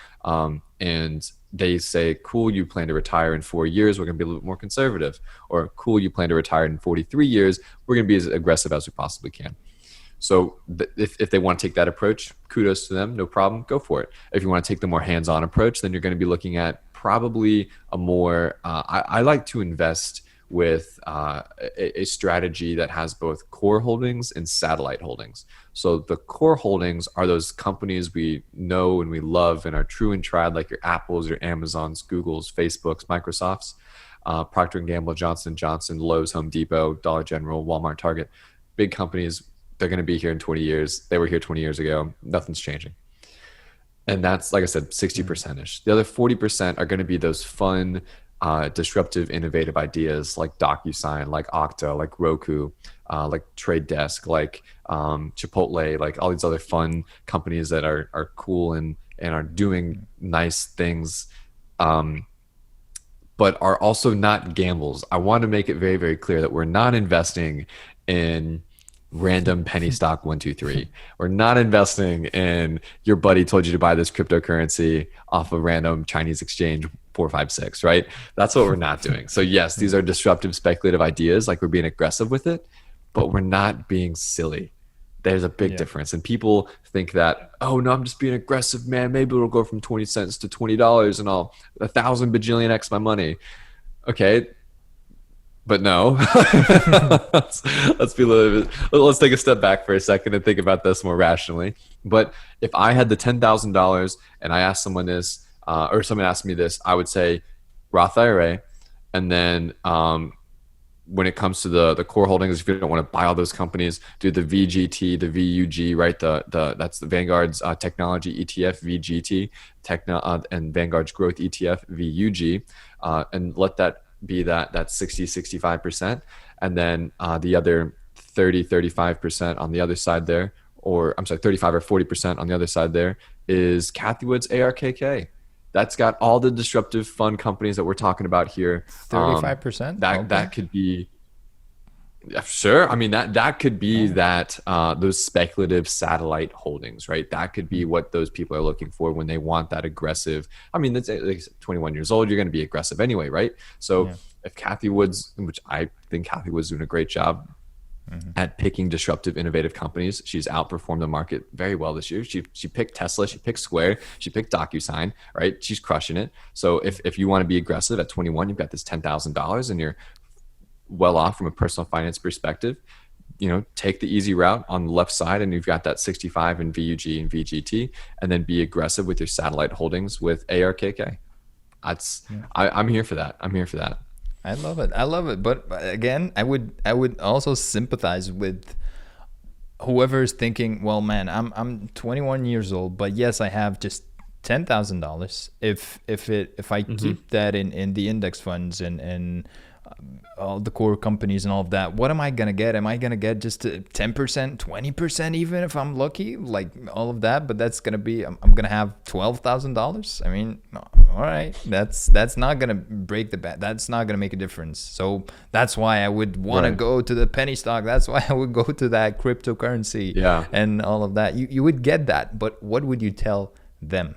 And they say, cool, you plan to retire in 4 years, we're going to be a little bit more conservative. Or cool, you plan to retire in 43 years, we're going to be as aggressive as we possibly can. So if they want to take that approach, kudos to them, no problem, go for it. If you want to take the more hands-on approach, then you're going to be looking at probably a more, I like to invest with a strategy that has both core holdings and satellite holdings. So the core holdings are those companies we know and we love and are true and tried, like your Apples, your Amazons, Googles, Facebooks, Microsofts, Procter & Gamble, Johnson & Johnson, Lowe's, Home Depot, Dollar General, Walmart, Target. Big companies, they're going to be here in 20 years. They were here 20 years ago. Nothing's changing. And that's, like I said, 60%ish. The other 40% are going to be those fun, disruptive, innovative ideas like DocuSign, like Okta, like Roku, like Trade Desk, like Chipotle, like all these other fun companies that are cool and are doing nice things, but are also not gambles. I want to make it very, very clear that we're not investing in random penny stock 123. We're not investing in your buddy told you to buy this cryptocurrency off a random Chinese exchange 456, right? That's what we're not doing. So yes, these are disruptive, speculative ideas, like we're being aggressive with it, but we're not being silly. There's a big difference. And people think that, oh no, I'm just being aggressive, man. Maybe it'll go from 20 cents to $20 and I'll 1,000 bajillion X my money. Okay. But no, let's be a little bit, let's take a step back for a second and think about this more rationally. But if I had the $10,000 and I asked someone this, or someone asked me this, I would say Roth IRA. And then when it comes to the core holdings, if you don't want to buy all those companies, do the VGT, the VUG, right? That's the Vanguard's technology ETF, VGT, and Vanguard's growth ETF, VUG, and let that be that 60, 65%. And then the other 30, 35% on the other side there, or I'm sorry, 35 or 40% on the other side there is Cathie Wood's ARKK. That's got all the disruptive fun companies that we're talking about here. 35%? That could be, yeah, sure. I mean, that could be those speculative satellite holdings, right? That could be what those people are looking for when they want that aggressive. I mean, that's like 21 years old. You're going to be aggressive anyway, right? So if Cathie Wood's, which I think Cathie Wood's doing a great job at picking disruptive, innovative companies. She's outperformed the market very well this year. She picked Tesla, she picked Square, she picked DocuSign, right? She's crushing it. So if you want to be aggressive at 21, you've got this $10,000 and you're well off from a personal finance perspective, take the easy route on the left side and you've got that 65 in VUG and VGT, and then be aggressive with your satellite holdings with ARKK. I'm here for that. I love it. But again, I would also sympathize with whoever's thinking, well, man, I'm 21 years old, but yes, I have just $10,000. If I keep that in the index funds and all the core companies and all of that, what am I gonna get? Am I gonna get just 10%, 20%, even if I'm lucky, like all of that? But that's gonna be, I'm gonna have $12,000. I mean, all right, that's not gonna break the bank. That's not gonna make a difference. So that's why I would want to go to the penny stock. That's why I would go to that cryptocurrency and all of that. You would get that, but what would you tell them?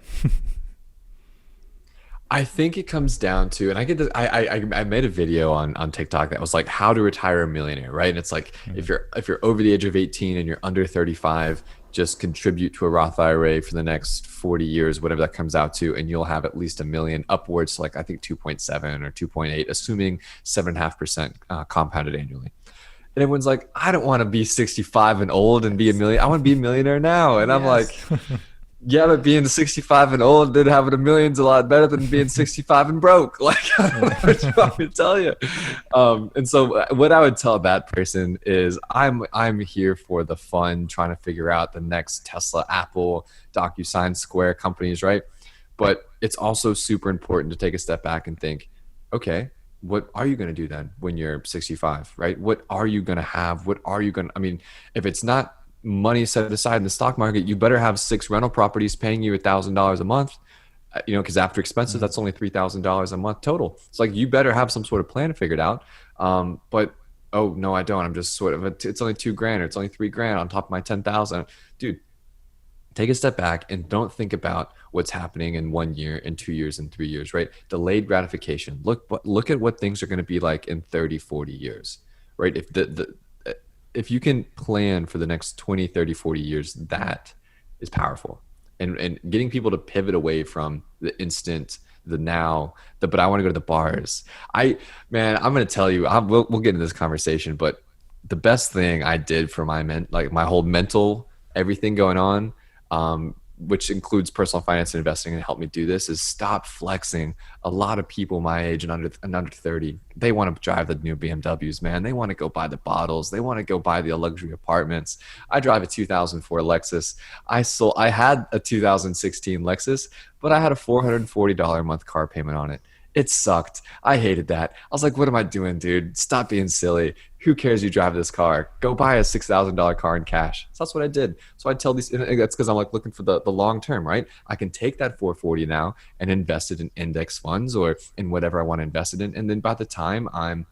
I think it comes down to, and I get this, I made a video on TikTok that was like how to retire a millionaire, right? And it's like if you're over the age of 18 and you're under 35, just contribute to a Roth IRA for the next 40 years, whatever that comes out to, and you'll have at least $1 million upwards to, like, I think 2.7 or 2.8, assuming 7.5% compounded annually. And everyone's like, I don't want to be 65 and old and be a million. I want to be a millionaire now. And I'm like, yeah, but being 65 and old and having $1 million's a lot better than being 65 and broke. Like, I don't know what you want me to tell you. And so what I would tell that person is I'm here for the fun, trying to figure out the next Tesla, Apple, DocuSign, Square companies, right? But it's also super important to take a step back and think, okay, what are you going to do then when you're 65, right? What are you going to have? I mean, if it's not money set aside in the stock market, you better have 6 rental properties paying you $1,000 a month, because after expenses, that's only $3,000 a month total. It's like, you better have some sort of plan figured out. But, oh no, I don't. I'm just sort of, it's only $2,000 or it's only $3,000 on top of my 10,000. Dude, take a step back and don't think about what's happening in 1 year, in 2 years, in 3 years, right? Delayed gratification. Look at what things are going to be like in 30, 40 years, right? If if you can plan for the next 20, 30, 40 years, that is powerful. And getting people to pivot away from the instant, the now, but I want to go to the bars. Man, I'm going to tell you, we'll get into this conversation, but the best thing I did for my whole mental, everything going on, which includes personal finance and investing, and helped me do this, is stop flexing. A lot of people my age and under 30, they want to drive the new BMWs, man. They want to go buy the bottles. They want to go buy the luxury apartments. I drive a 2004 Lexus. I had a 2016 Lexus, but I had a $440 a month car payment on it. It sucked. I hated that. I was like, what am I doing, dude? Stop being silly. Who cares you drive this car? Go buy a $6,000 car in cash. So that's what I did. So I tell these, and that's because I'm like looking for the long term, right? I can take that 440 now and invest it in index funds or in whatever I want to invest it in. And then by the time I'm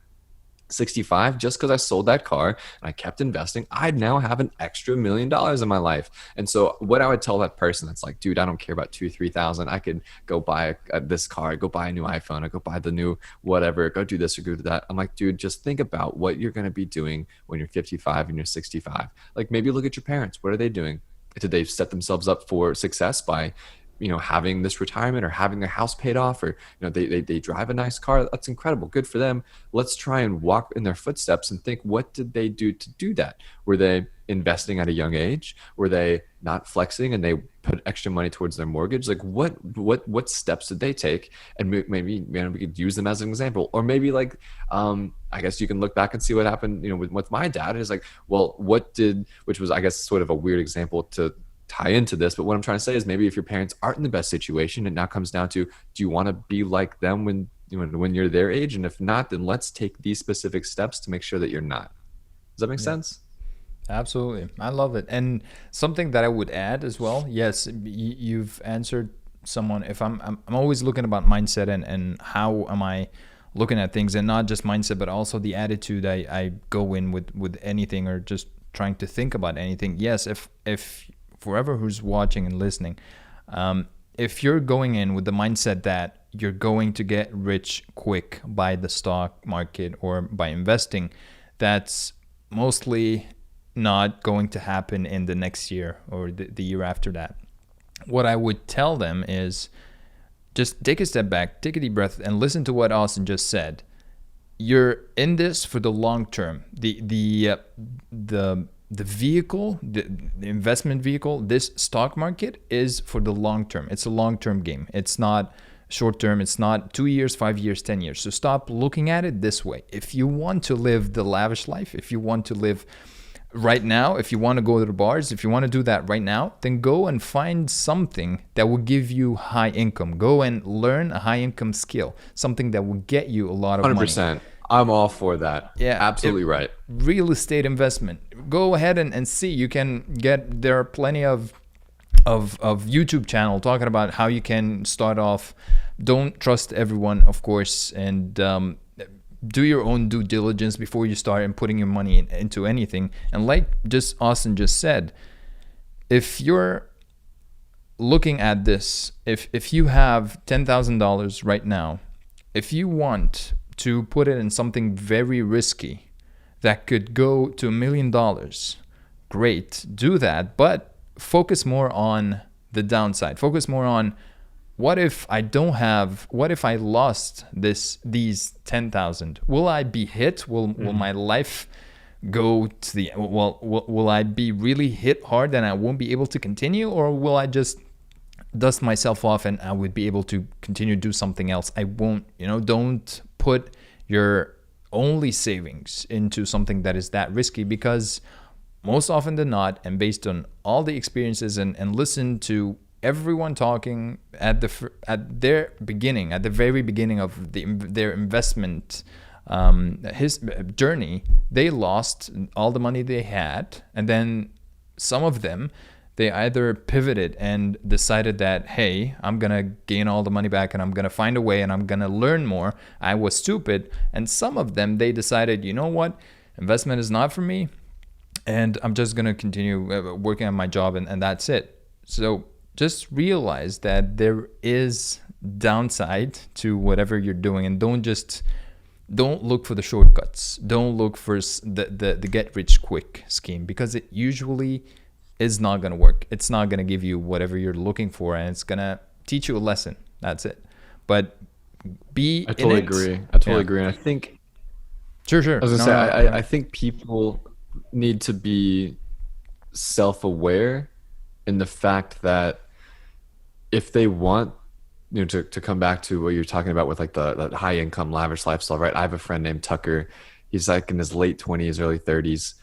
65, just because I sold that car and I kept investing, I now have an extra $1 million in my life. And so what I would tell that person that's like, dude, I don't care about 2,000-3,000. I could go buy this car, go buy a new iPhone, I go buy the new whatever, go do this or go do that. I'm like, dude, just think about what you're going to be doing when you're 55 and you're 65. Like, maybe look at your parents. What are they doing? Did they set themselves up for success by having this retirement or having their house paid off, or they drive a nice car? That's incredible, good for them. Let's try and walk in their footsteps and think, what did they do to do that? Were they investing at a young age? Were they not flexing and they put extra money towards their mortgage? Like, what steps did they take? And maybe we could use them as an example. Or maybe like I guess you can look back and see what happened with my dad. Is like, well, which was, I guess, sort of a weird example to tie into this, but what I'm trying to say is, maybe if your parents aren't in the best situation, it now comes down to, do you want to be like them when you're their age? And if not, then let's take these specific steps to make sure that you're not. Does that make sense? Absolutely. I love it. And something that I would add as well, yes, you've answered someone. If I'm always looking about mindset and how am I looking at things, and not just mindset, but also the attitude I go in with anything, or just trying to think about anything. Yes, if forever who's watching and listening, if you're going in with the mindset that you're going to get rich quick by the stock market or by investing, that's mostly not going to happen in the next year or the year after that. What I would tell them is, just take a step back, take a deep breath, and listen to what Austin just said. You're in this for the long term. The vehicle, the investment vehicle, this stock market is for the long term. It's a long-term game. It's not short term. It's not 2 years, 5 years, 10 years. So stop looking at it this way. If you want to live the lavish life, if you want to live right now, if you want to go to the bars, if you want to do that right now, then go and find something that will give you high income. Go and learn a high income skill, something that will get you a lot of 100%. money. I'm all for that. Yeah, absolutely right. Real estate investment. Go ahead and see. You can get, there are plenty of YouTube channel talking about how you can start off. Don't trust everyone, of course, and do your own due diligence before you start and putting your money into anything. And like Austin just said, if you're looking at this, if you have $10,000 right now, if you want to put it in something very risky that could go to $1 million, great, do that. But focus more on the downside. Focus more on, what if I lost these 10,000? Will I be hit? Will my life go to the, will I be really hit hard and I won't be able to continue? Or will I just dust myself off and I would be able to continue to do something else? I won't, don't put your only savings into something that is that risky, because most often than not, and based on all the experiences and listen to everyone talking at the very beginning of their investment his journey, they lost all the money they had, and then some of them, they either pivoted and decided that, hey, I'm going to gain all the money back and I'm going to find a way and I'm going to learn more. I was stupid. And some of them, they decided, you know what, investment is not for me, and I'm just going to continue working on my job, and that's it. So just realize that there is downside to whatever you're doing, and don't just don't look for the shortcuts. Don't look for the get rich quick scheme, because it usually is not going to work. It's not going to give you whatever you're looking for, and it's going to teach you a lesson. That's it. But be I in totally it. agree. I totally Yeah. agree. And I think Sure. I was gonna No, say, no, I think people need to be self-aware in the fact that if they want, to come back to what you're talking about with like the high income lavish lifestyle, right? I have a friend named Tucker. He's like in his late 20s, early 30s.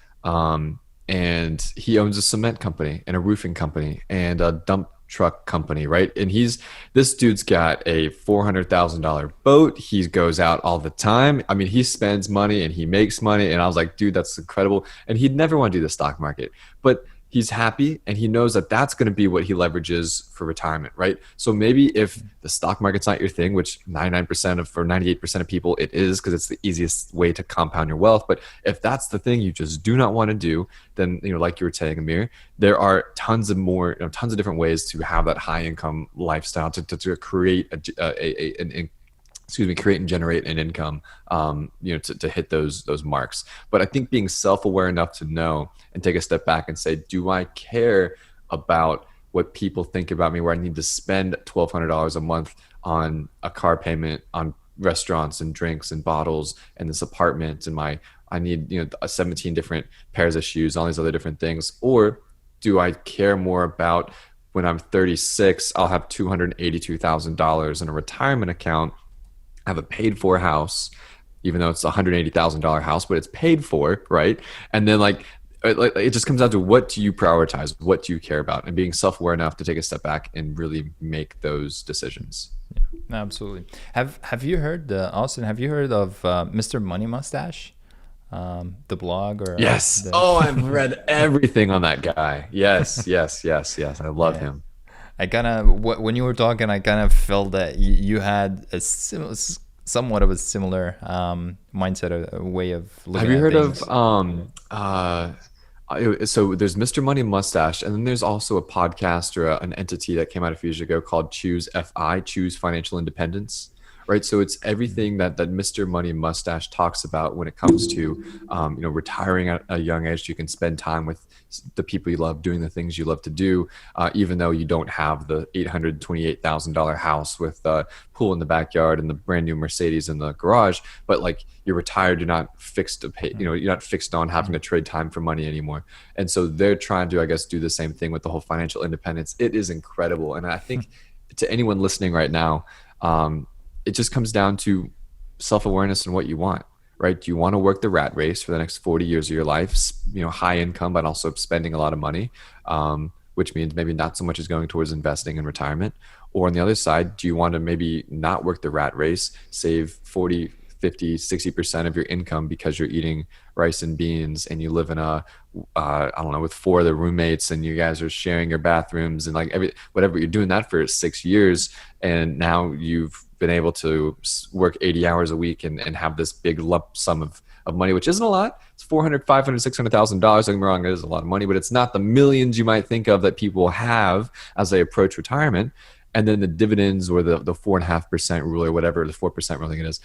And he owns a cement company and a roofing company and a dump truck company, right? And this dude's got a $400,000 boat. He goes out all the time. I mean, he spends money and he makes money. And I was like, dude, that's incredible. And he'd never want to do the stock market, but he's happy and he knows that that's going to be what he leverages for retirement, right? So maybe if the stock market's not your thing, which 99% of, for 98% of people it is, because it's the easiest way to compound your wealth, but if that's the thing you just do not want to do, then like you were saying, Amir, there are tons of different ways to have that high income lifestyle, to create create and generate an income, to hit those marks. But I think being self-aware enough to know and take a step back and say, do I care about what people think about me, where I need to spend $1,200 a month on a car payment, on restaurants and drinks and bottles and this apartment, and I need 17 different pairs of shoes, all these other different things? Or do I care more about when I'm 36, I'll have $282,000 in a retirement account, have a paid for house, even though it's a $180,000 house, but it's paid for, right? And then it just comes down to, what do you prioritize? What do you care about? And being self-aware enough to take a step back and really make those decisions. Yeah, absolutely. Have you heard, Austin? Have you heard of Mr. Money Mustache, the blog? Or yes. Oh, I've read everything on that guy. Yes. I love him. I kind of, when you were talking, I kind of felt that you had somewhat of a similar mindset, a way of looking at things. Have you heard of so there's Mr. Money Mustache, and then there's also a podcast or an entity that came out a few years ago called Choose Financial Independence, right? So it's everything that Mr. Money Mustache talks about when it comes to retiring at a young age. You can spend time with the people you love, doing the things you love to do, even though you don't have the $828,000 house with a pool in the backyard and the brand new Mercedes in the garage. But you're retired, you're not fixed to pay, you're not fixed on having to trade time for money anymore. And so they're trying to, I guess, do the same thing with the whole financial independence. It is incredible. And I think to anyone listening right now, it just comes down to self-awareness and what you want, right? Do you want to work the rat race for the next 40 years of your life, high income, but also spending a lot of money, which means maybe not so much is going towards investing in retirement? Or on the other side, do you want to maybe not work the rat race, save 40, 50, 60% of your income because you're eating rice and beans and you live in with 4 other roommates and you guys are sharing your bathrooms and whatever, you're doing that for 6 years, and now you've been able to work 80 hours a week and have this big lump sum of money, which isn't a lot. It's $400,000, $500,000, $600,000. Don't get me wrong, it is a lot of money, but it's not the millions you might think of that people have as they approach retirement. And then the dividends, or the 4.5% rule, or whatever, the 4% ruling it is,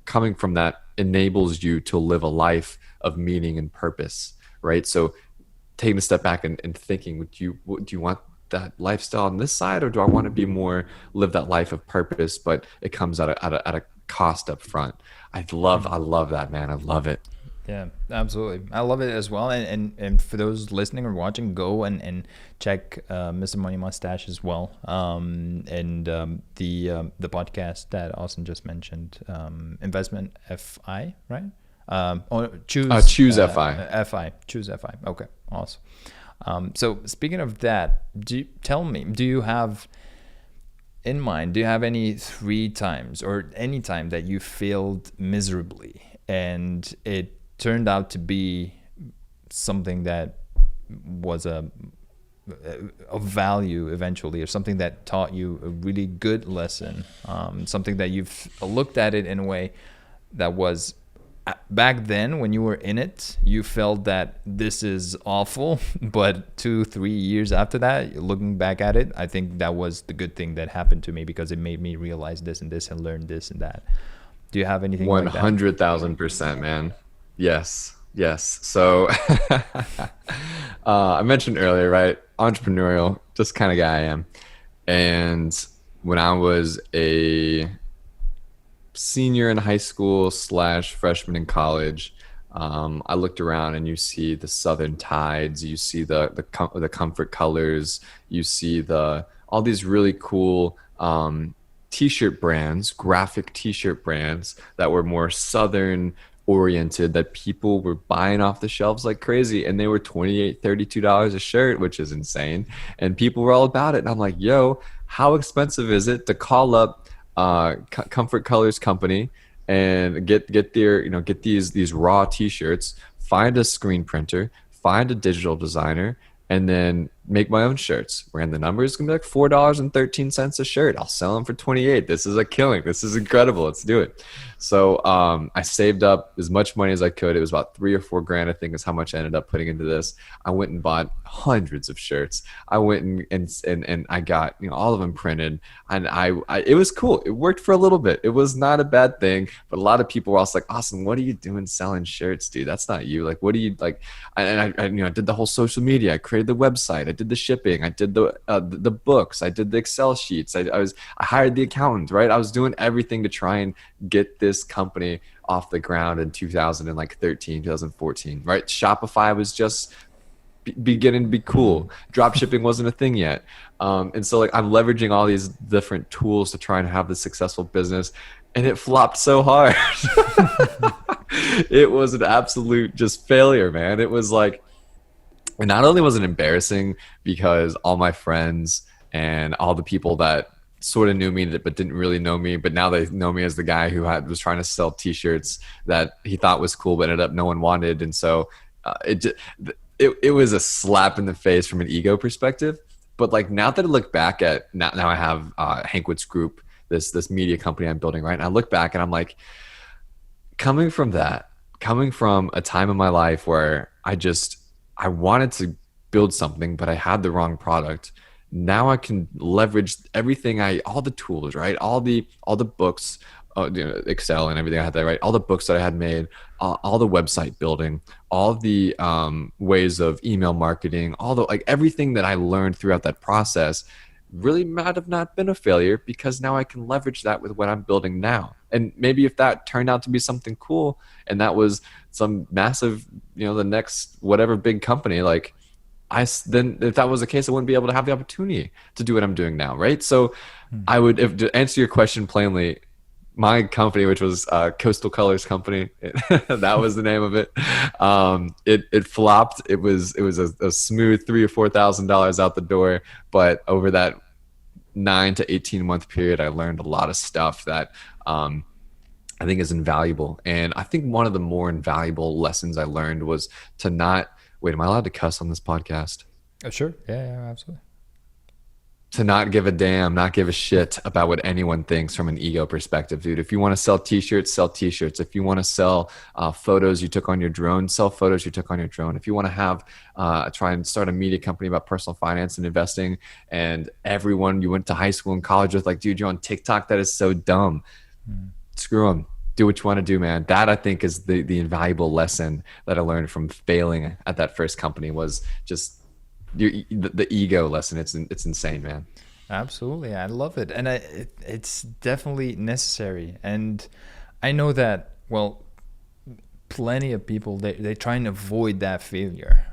coming from that enables you to live a life of meaning and purpose, right? So taking a step back and thinking, do you want that lifestyle on this side, or do I want to be more live that life of purpose, but it comes at a cost up front? I love that, man. I love it. Yeah, absolutely. I love it as well. And for those listening or watching, go and check Mr. Money Mustache as well. The podcast that Austin just mentioned, Investment FI, right? Choose FI. FI. Choose FI. Okay, awesome. So speaking of that, tell me, do you have in mind, do you have any 3 times or any time that you failed miserably and it turned out to be something that was of value eventually, or something that taught you a really good lesson, something that you've looked at it in a way that was, back then when you were in it, you felt that this is awful, but 2-3 years after that, looking back at it, I think that was the good thing that happened to me, because it made me realize this and this and learn this and that. Do you have anything like that? 100,000%, man. Yes, yes. So I mentioned earlier, right? Entrepreneurial, just kind of guy I am. And when I was a senior in high school slash freshman in college, I looked around and you see the Southern Tides, you see the Comfort Colors, you see the all these really cool t-shirt brands, graphic t-shirt brands that were more Southern oriented that people were buying off the shelves like crazy, and they were $28, $32 a shirt, which is insane, and people were all about it. And I'm like, yo, how expensive is it to call up Comfort Colors company and get their, get these raw t-shirts, find a screen printer, find a digital designer, and then make my own shirts. Ran the numbers, it's gonna be like $4.13 a shirt. I'll sell them for 28. This is a killing. This is incredible. Let's do it. So I saved up as much money as I could. It was about 3 or 4 grand, I think, is how much I ended up putting into this. I went and bought hundreds of shirts. I went and I got all of them printed, and I it was cool. It worked for a little bit. It was not a bad thing, but a lot of people were also like, "Austin, what are you doing selling shirts, dude? That's not you. Like, what do you like?" I did the whole social media. I created the website. I did the shipping. I did the books. I did the Excel sheets. I hired the accountant. Right. I was doing everything to try and get this company off the ground in 2013, 2014. Right. Shopify was just beginning to be cool. Drop shipping wasn't a thing yet. And so like I'm leveraging all these different tools to try and have this successful business, and it flopped so hard. It was an absolute just failure, man. It was like, and not only was it embarrassing because all my friends and all the people that sort of knew me but didn't really know me, but now they know me as the guy who was trying to sell t-shirts that he thought was cool but ended up no one wanted. And so it was a slap in the face from an ego perspective. But like now that I look back at now I have Hankwitz Group, this media company I'm building, right? And I look back and I'm like, coming from a time in my life where I wanted to build something, but I had the wrong product. Now I can leverage everything all the tools, right? All the books, Excel and everything I had there, right? All the books that I had made, all the website building, all the ways of email marketing, everything that I learned throughout that process really might have not been a failure, because now I can leverage that with what I'm building now. And maybe if that turned out to be something cool and that was some massive, the next whatever big company, like then if that was the case, I wouldn't be able to have the opportunity to do what I'm doing now, right? So I would, to answer your question plainly, my company, which was Coastal Colors Company, that was the name of it. It flopped. It was a smooth $3,000 or $4,000 out the door, but over that 9 to 18 month period, I learned a lot of stuff that I think is invaluable. And I think one of the more invaluable lessons I learned was to not wait. Am I allowed to cuss on this podcast? Sure. Yeah, absolutely. To not give a damn, not give a shit about what anyone thinks from an ego perspective, dude. If you want to sell t-shirts, sell t-shirts. If you want to sell photos you took on your drone, sell photos you took on your drone. If you want to have try and start a media company about personal finance and investing, and everyone you went to high school and college with, like, dude, you're on TikTok, that is so dumb. Screw them. Do what you want to do, man. That, I think, is the invaluable lesson that I learned from failing at that first company, was just the ego lesson. It's insane, man. Absolutely. I love it. And it's definitely necessary. And I know that, well, plenty of people, they try and avoid that failure.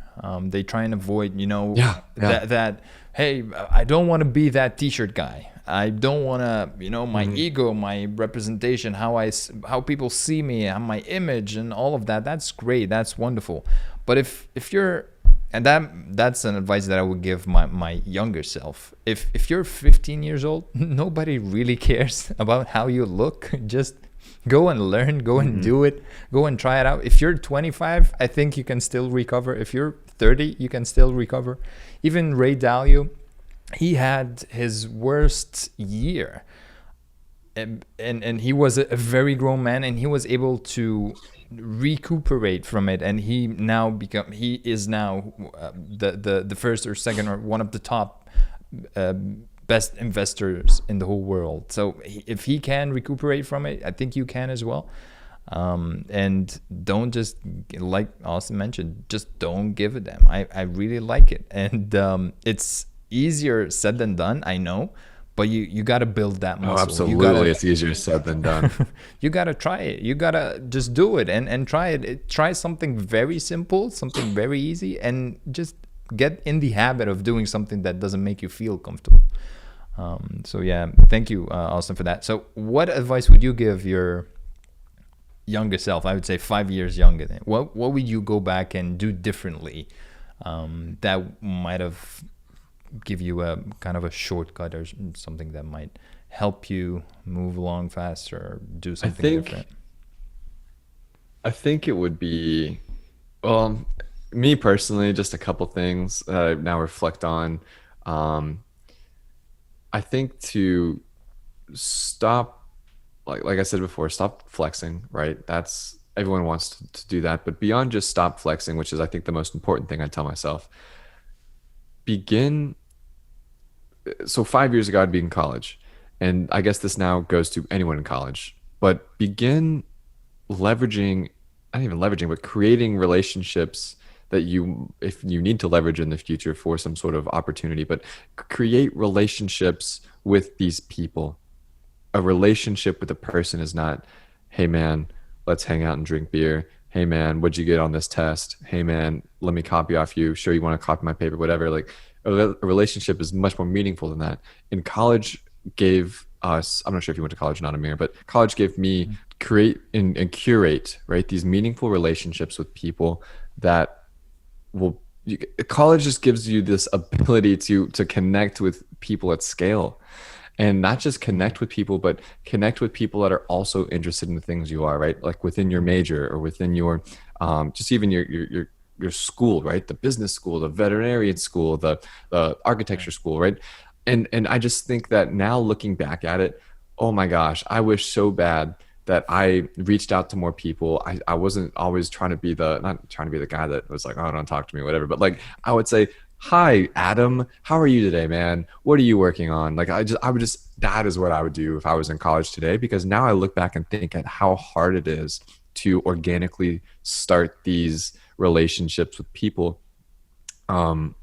They try and avoid, that, hey, I don't want to be that t-shirt guy. I don't want to, my ego, my representation, how people see me, my image and all of that. That's great. That's wonderful. But if you're, and that's an advice that I would give my younger self. If you're 15 years old, nobody really cares about how you look. Just go and learn, go and do it, go and try it out. If you're 25, I think you can still recover. If you're 30, you can still recover. Even Ray Dalio, he had his worst year. And he was a very grown man, and he was able to recuperate from it, and he is now the first or second or one of the top best investors in the whole world. So if he can recuperate from it, I think you can as well. And don't just, like Austin mentioned, just don't give a damn. I really like it. And it's easier said than done, I know, but you got to build that Oh, muscle. You got absolutely. to It's easier said than done. you got to try it. You got to just do it and try it. Try something very simple, something very easy, and just get in the habit of doing something that doesn't make you feel comfortable. So yeah, thank you, Austin, for that. So what advice would you give your younger self? I would say 5 years younger than. What would you go back and do differently, that might have give you a kind of a shortcut or something that might help you move along faster or do I something think different? I think it would be, well, me personally, just a couple things that I now reflect on. Um, I think to stop, like I said before, stop flexing, right? That's everyone wants to do that, but beyond just stop flexing, which is I think the most important thing I tell myself, begin. So 5 years ago, I'd be in college, and I guess this now goes to anyone in college. But begin leveraging, not even leveraging, but creating relationships that you, if you need to leverage in the future for some sort of opportunity, but create relationships with these people. A relationship with a person is not, hey man, let's hang out and drink beer. Hey man, what'd you get on this test? Hey man, let me copy off you. Sure, you want to copy my paper, whatever. Like a relationship is much more meaningful than that. In college gave us, I'm not sure if you went to college or not, Amir, but college gave me create and curate, right? These meaningful relationships with people that will, college just gives you this ability to connect with people at scale, and not just connect with people, but connect with people that are also interested in the things you are, right? Like within your major or within your just even your school, right? The business school, the veterinarian school, the architecture school, right? And I just think that now looking back at it, oh my gosh, I wish so bad that I reached out to more people. I wasn't always trying to be the, not trying to be the guy that was like, oh, don't talk to me, whatever. But like I would say, hi, Adam, how are you today, man? What are you working on? Like I would just, that is what I would do if I was in college today, because now I look back and think at how hard it is to organically start these relationships with people,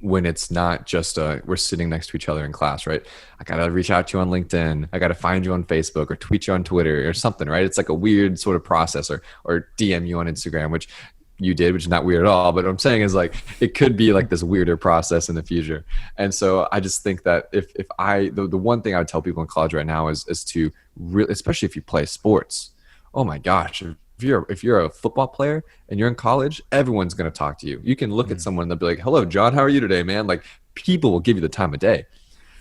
when it's not just we're sitting next to each other in class, right? I gotta reach out to you on LinkedIn. I gotta find you on Facebook or tweet you on Twitter or something, right? It's like a weird sort of process, or DM you on Instagram, which you did, which is not weird at all. But what I'm saying is like it could be like this weirder process in the future. And so I just think that if I the one thing I would tell people in college right now is to really, especially if you play sports, oh my gosh, if you're a football player and you're in college, everyone's going to talk to you. You can look at someone and they'll be like, hello, John, how are you today, man? Like people will give you the time of day.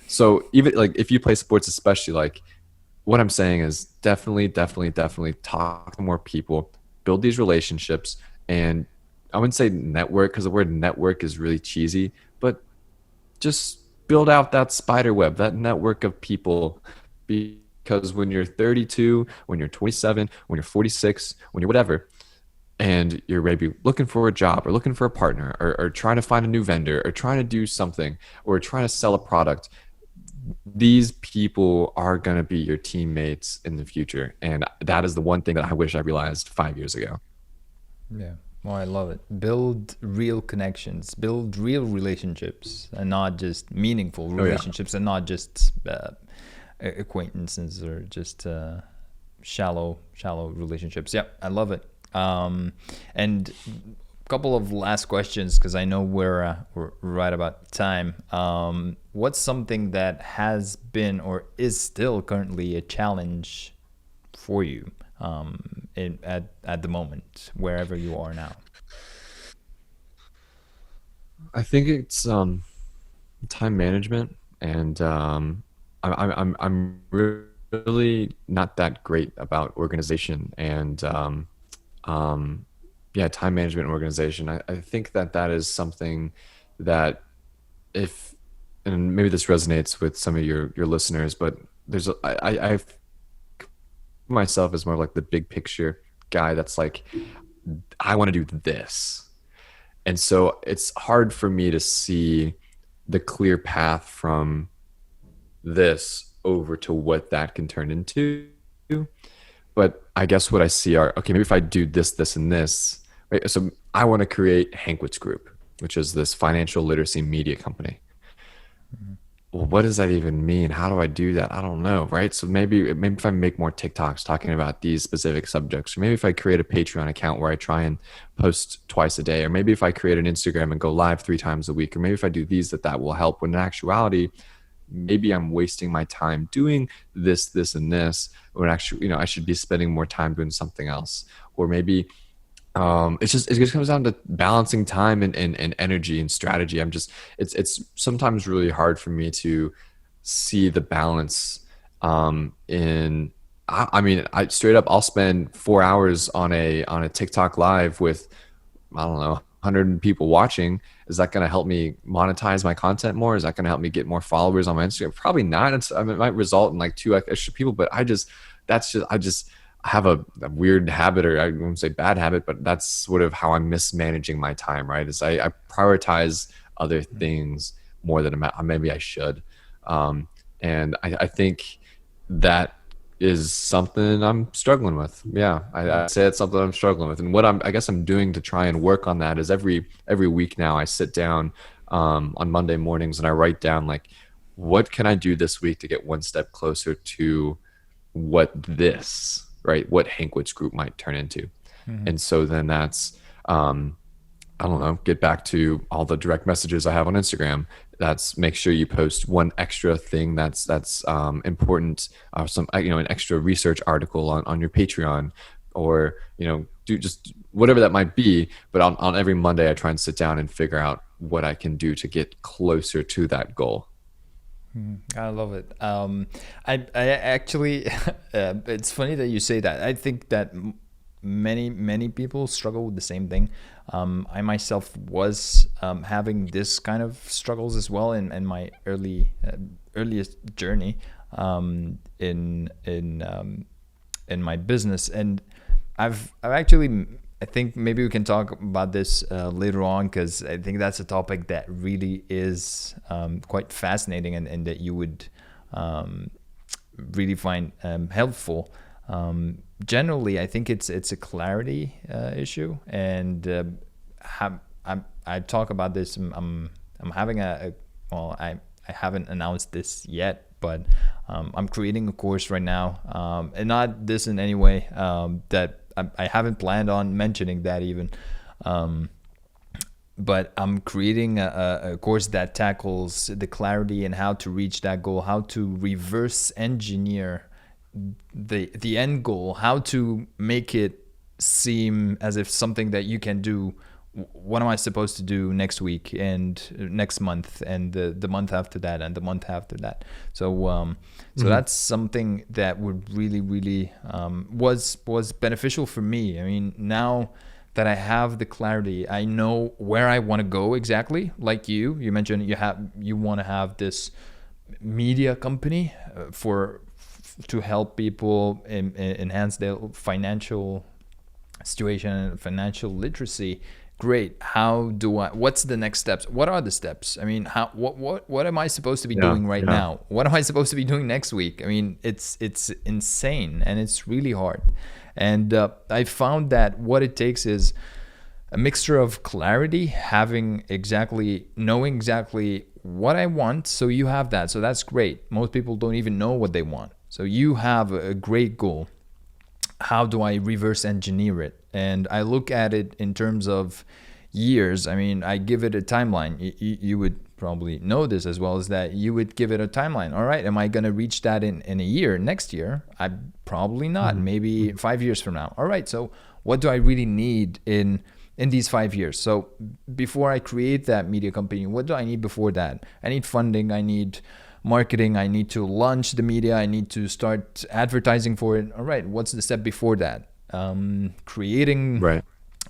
So even like if you play sports, especially, like what I'm saying is definitely talk to more people, build these relationships. And I wouldn't say network, because the word network is really cheesy, but just build out that spider web, that network of people. Because when you're 32, when you're 27, when you're 46, when you're whatever, and you're maybe looking for a job or looking for a partner, or trying to find a new vendor or trying to do something or trying to sell a product, these people are going to be your teammates in the future. And that is the one thing that I wish I realized 5 years ago. Yeah. Well, I love it. Build real connections, build real relationships, and not just meaningful Oh, yeah. relationships, and not just acquaintances or just shallow relationships. Yeah, I love it. And a couple of last questions, because I know we're right about time. What's something that has been or is still currently a challenge for you, at the moment, wherever you are now? I think it's time management, and I'm really not that great about organization, and yeah, time management and organization. I think that is something that, if, and maybe this resonates with some of your listeners, but I myself as more of like the big picture guy that's like, I want to do this. And so it's hard for me to see the clear path from this over to what that can turn into. But I guess what I see are, okay, maybe if I do this, this, and this, right? So I want to create Hankwitz Group, which is this financial literacy media company. Well, what does that even mean? How do I do that? I don't know, right? So maybe if I make more TikToks talking about these specific subjects, or maybe if I create a Patreon account where I try and post twice a day, or maybe if I create an Instagram and go live 3 times a week, or maybe if I do these, that will help. When in actuality, maybe I'm wasting my time doing this, this, and this, when actually, I should be spending more time doing something else. Or maybe it just comes down to balancing time and energy and strategy. It's sometimes really hard for me to see the balance in. I mean, I straight up, I'll spend 4 hours on a TikTok live with, I don't know, 100 people watching. Is that going to help me monetize my content more? Is that going to help me get more followers on my Instagram? Probably not. It might result in like 2 extra people, but I just have a weird habit, or I won't say bad habit, but that's sort of how I'm mismanaging my time, right? Is I prioritize other things more than maybe I should. And I think that is something I'm struggling with. Yeah, I say it's something I'm struggling with. And what I guess I'm doing to try and work on that is every week now I sit down on Monday mornings and I write down, like, what can I do this week to get one step closer to what Hankwitz Group might turn into. And so then that's, I don't know, get back to all the direct messages I have on Instagram. That's make sure you post one extra thing that's important, or some, an extra research article on your Patreon, or, do just whatever that might be. But on every Monday, I try and sit down and figure out what I can do to get closer to that goal. I love it. I actually, it's funny that you say that. I think that many people struggle with the same thing. I myself was having this kind of struggles as well in my earliest journey in my business, and I've actually. I think maybe we can talk about this later on, because I think that's a topic that really is quite fascinating, and that you would really find helpful. Generally, I think it's a clarity issue, and I talk about this. I'm having I haven't announced this yet, but I'm creating a course right now, and not this in any way that. I haven't planned on mentioning that even, but I'm creating a course that tackles the clarity and how to reach that goal, how to reverse engineer the end goal, how to make it seem as if something that you can do. What am I supposed to do next week and next month and the month after that and the month after that? So that's something that would really was beneficial for me. I mean, now that I have the clarity, I know where I want to go exactly. Like you mentioned, you want to have this media company to help people enhance their financial situation and financial literacy. Great. What's the next steps? What are the steps? I mean, what am I supposed to be doing right now? What am I supposed to be doing next week? I mean, it's insane, and it's really hard. And I found that what it takes is a mixture of clarity, knowing exactly what I want. So you have that. So that's great. Most people don't even know what they want. So you have a great goal. How do I reverse engineer it? And I look at it in terms of years. I mean, I give it a timeline. You would probably know this as well, as that you would give it a timeline. All right, am I going to reach that in a year, next year? I probably not. Maybe 5 years from now. All right, so what do I really need in these 5 years? So before I create that media company, what do I need before that? I need funding. I need marketing. I need to launch the media. I need to start advertising for it. All right, what's the step before that? Creating, Right.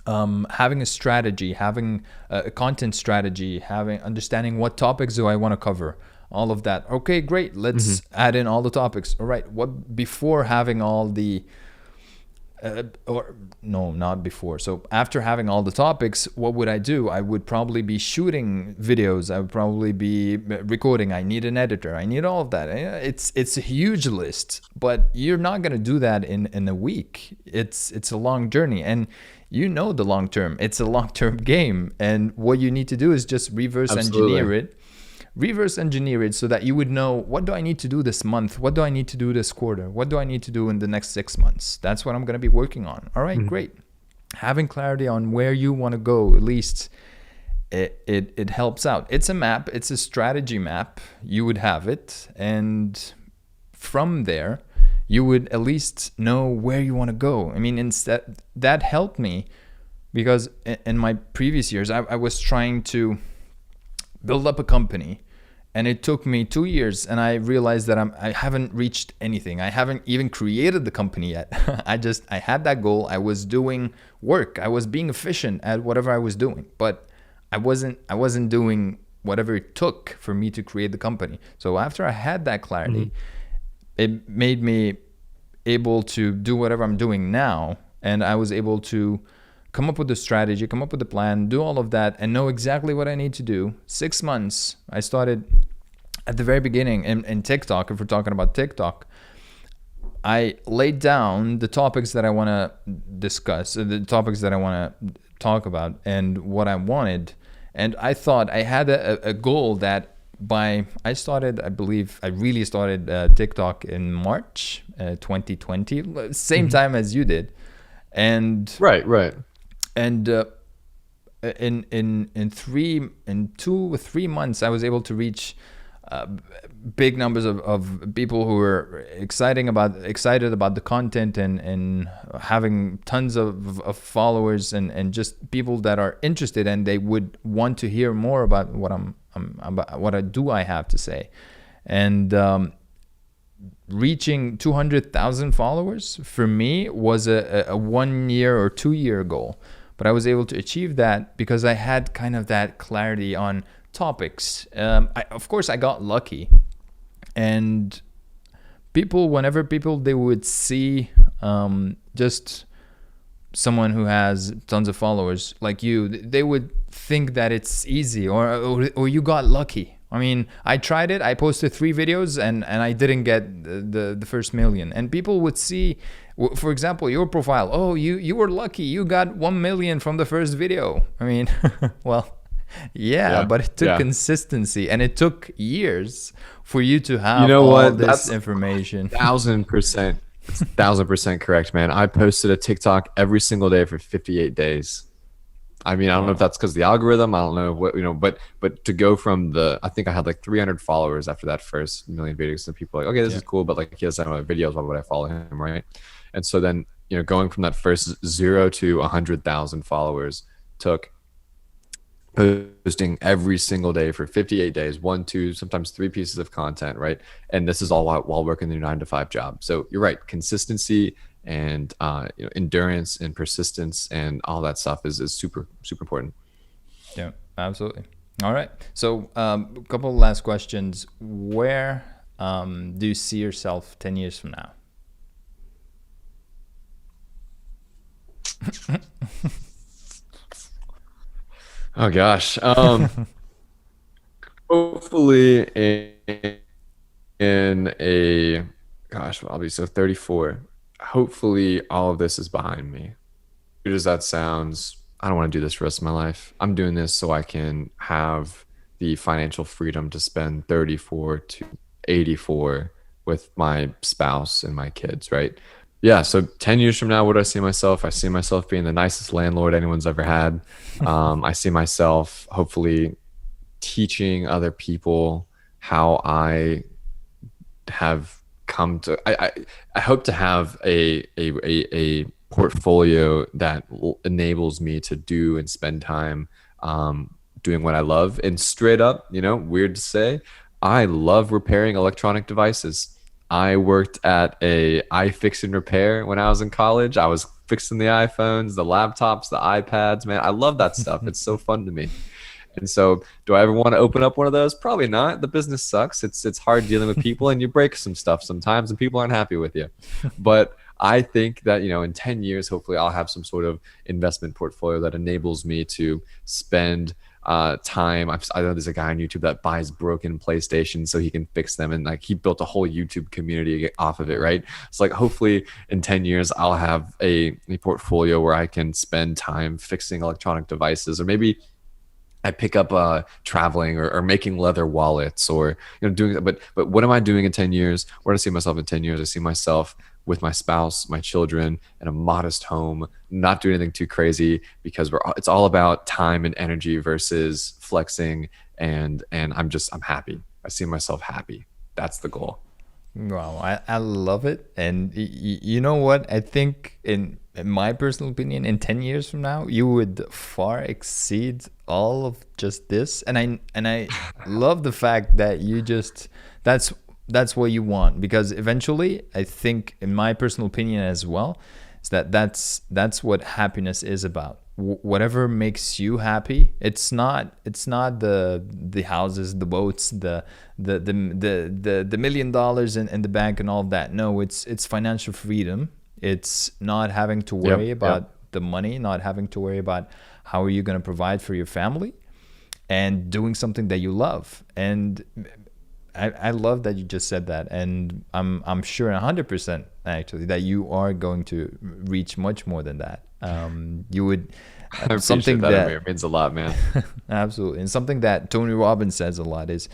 Having a strategy, having a content strategy, understanding what topics do I want to cover, all of that. Okay, great. Let's add in all the topics. All right, what before having all the or no, not before. So after having all the topics, what would I do? I would probably be shooting videos. I would probably be recording. I need an editor. I need all of that. It's a huge list, but you're not gonna do that in a week. It's a long journey, and you know the long term. It's a long term game, and what you need to do is just reverse engineer it so that you would know, what do I need to do this month? What do I need to do this quarter? What do I need to do in the next 6 months? That's what I'm going to be working on. All right, great. Having clarity on where you want to go, at least it helps out. It's a map. It's a strategy map. You would have it. And from there, you would at least know where you want to go. I mean, instead, that helped me because in my previous years, I was trying to build up a company. And it took me 2 years, and I realized that I haven't reached anything. I haven't even created the company yet. I had that goal. I was doing work. I was being efficient at whatever I was doing, but I wasn't doing whatever it took for me to create the company. So after I had that clarity, it made me able to do whatever I'm doing now, and I was able to come up with a strategy, come up with a plan, do all of that, and know exactly what I need to do. 6 months, I started at the very beginning in TikTok. If we're talking about TikTok, I laid down the topics that I want to discuss, the topics that I want to talk about, and what I wanted. And I thought I had a goal that I really started TikTok in March 2020, same time as you did. And Right. And in 2 or 3 months, I was able to reach big numbers of people who were excited about the content and having tons of followers and just people that are interested, and they would want to hear more about what I have to say. And reaching 200,000 followers for me was a 1 year or 2 year goal. But I was able to achieve that because I had kind of that clarity on topics. Of course, I got lucky. And whenever people, they would see just someone who has tons of followers like you, they would think that it's easy or you got lucky. I mean, I tried it. I posted 3 videos and I didn't get the first million. And people would see, for example, your profile. Oh, you were lucky. You got 1 million from the first video. I mean, well, yeah, but it took consistency, and it took years for you to have this information. 1,000%. It's 1,000% correct, man. I posted a TikTok every single day for 58 days. I mean, I don't know if that's because of the algorithm. I don't know what, but to go from I think I had like 300 followers after that first million videos. And people were like, okay, this is cool, but like, he doesn't have videos. Why would I follow him? Right. And so then, going from that first 0 to 100,000 followers took posting every single day for 58 days, 1, 2, sometimes 3 pieces of content. Right. And this is all while working your 9-to-5 job. So you're right. Consistency and endurance and persistence and all that stuff is super, super important. Yeah, absolutely. All right. So a couple of last questions. Where do you see yourself 10 years from now? Oh gosh. Hopefully in a, gosh, I'll be so 34. Hopefully all of this is behind me. Weird as that sounds, I don't want to do this for the rest of my life. I'm doing this so I can have the financial freedom to spend 34 to 84 with my spouse and my kids, right? Yeah, so 10 years from now, what do I see myself? I see myself being the nicest landlord anyone's ever had. I see myself hopefully teaching other people how I have come to. I hope to have a portfolio that enables me to do and spend time doing what I love. And straight up, weird to say, I love repairing electronic devices. I worked at a iFix and repair when I was in college. I was fixing the iPhones, the laptops, the iPads. Man, I love that stuff. It's so fun to me. And so do I ever want to open up one of those? Probably not. The business sucks. It's hard dealing with people, and you break some stuff sometimes and people aren't happy with you. But I think that, in 10 years, hopefully I'll have some sort of investment portfolio that enables me to spend time. I know there's a guy on YouTube that buys broken PlayStations so he can fix them, and like he built a whole YouTube community off of it, right? So like hopefully in 10 years I'll have a portfolio where I can spend time fixing electronic devices, or maybe I pick up traveling, or making leather wallets, or doing. But what am I doing in 10 years? Where do I see myself in 10 years? I see myself with my spouse, my children, in a modest home, not doing anything too crazy, because it's all about time and energy versus flexing. And I'm happy. I see myself happy. That's the goal. Wow, I love it. And you know what? I think in my personal opinion, in 10 years from now, you would far exceed all of just this. And I love the fact that you just that's what you want, because eventually, I think in my personal opinion as well, is that that's what happiness is about. Whatever makes you happy. It's not the houses, the boats, the $1 million in the bank and all of that. No, it's financial freedom. It's not having to worry about the money, not having to worry about how are you going to provide for your family, and doing something that you love. And I love that you just said that, and I'm sure 100% actually that you are going to reach much more than that. You would I appreciate something that, that Amir. It means a lot, man. absolutely, and something that Tony Robbins says a lot is,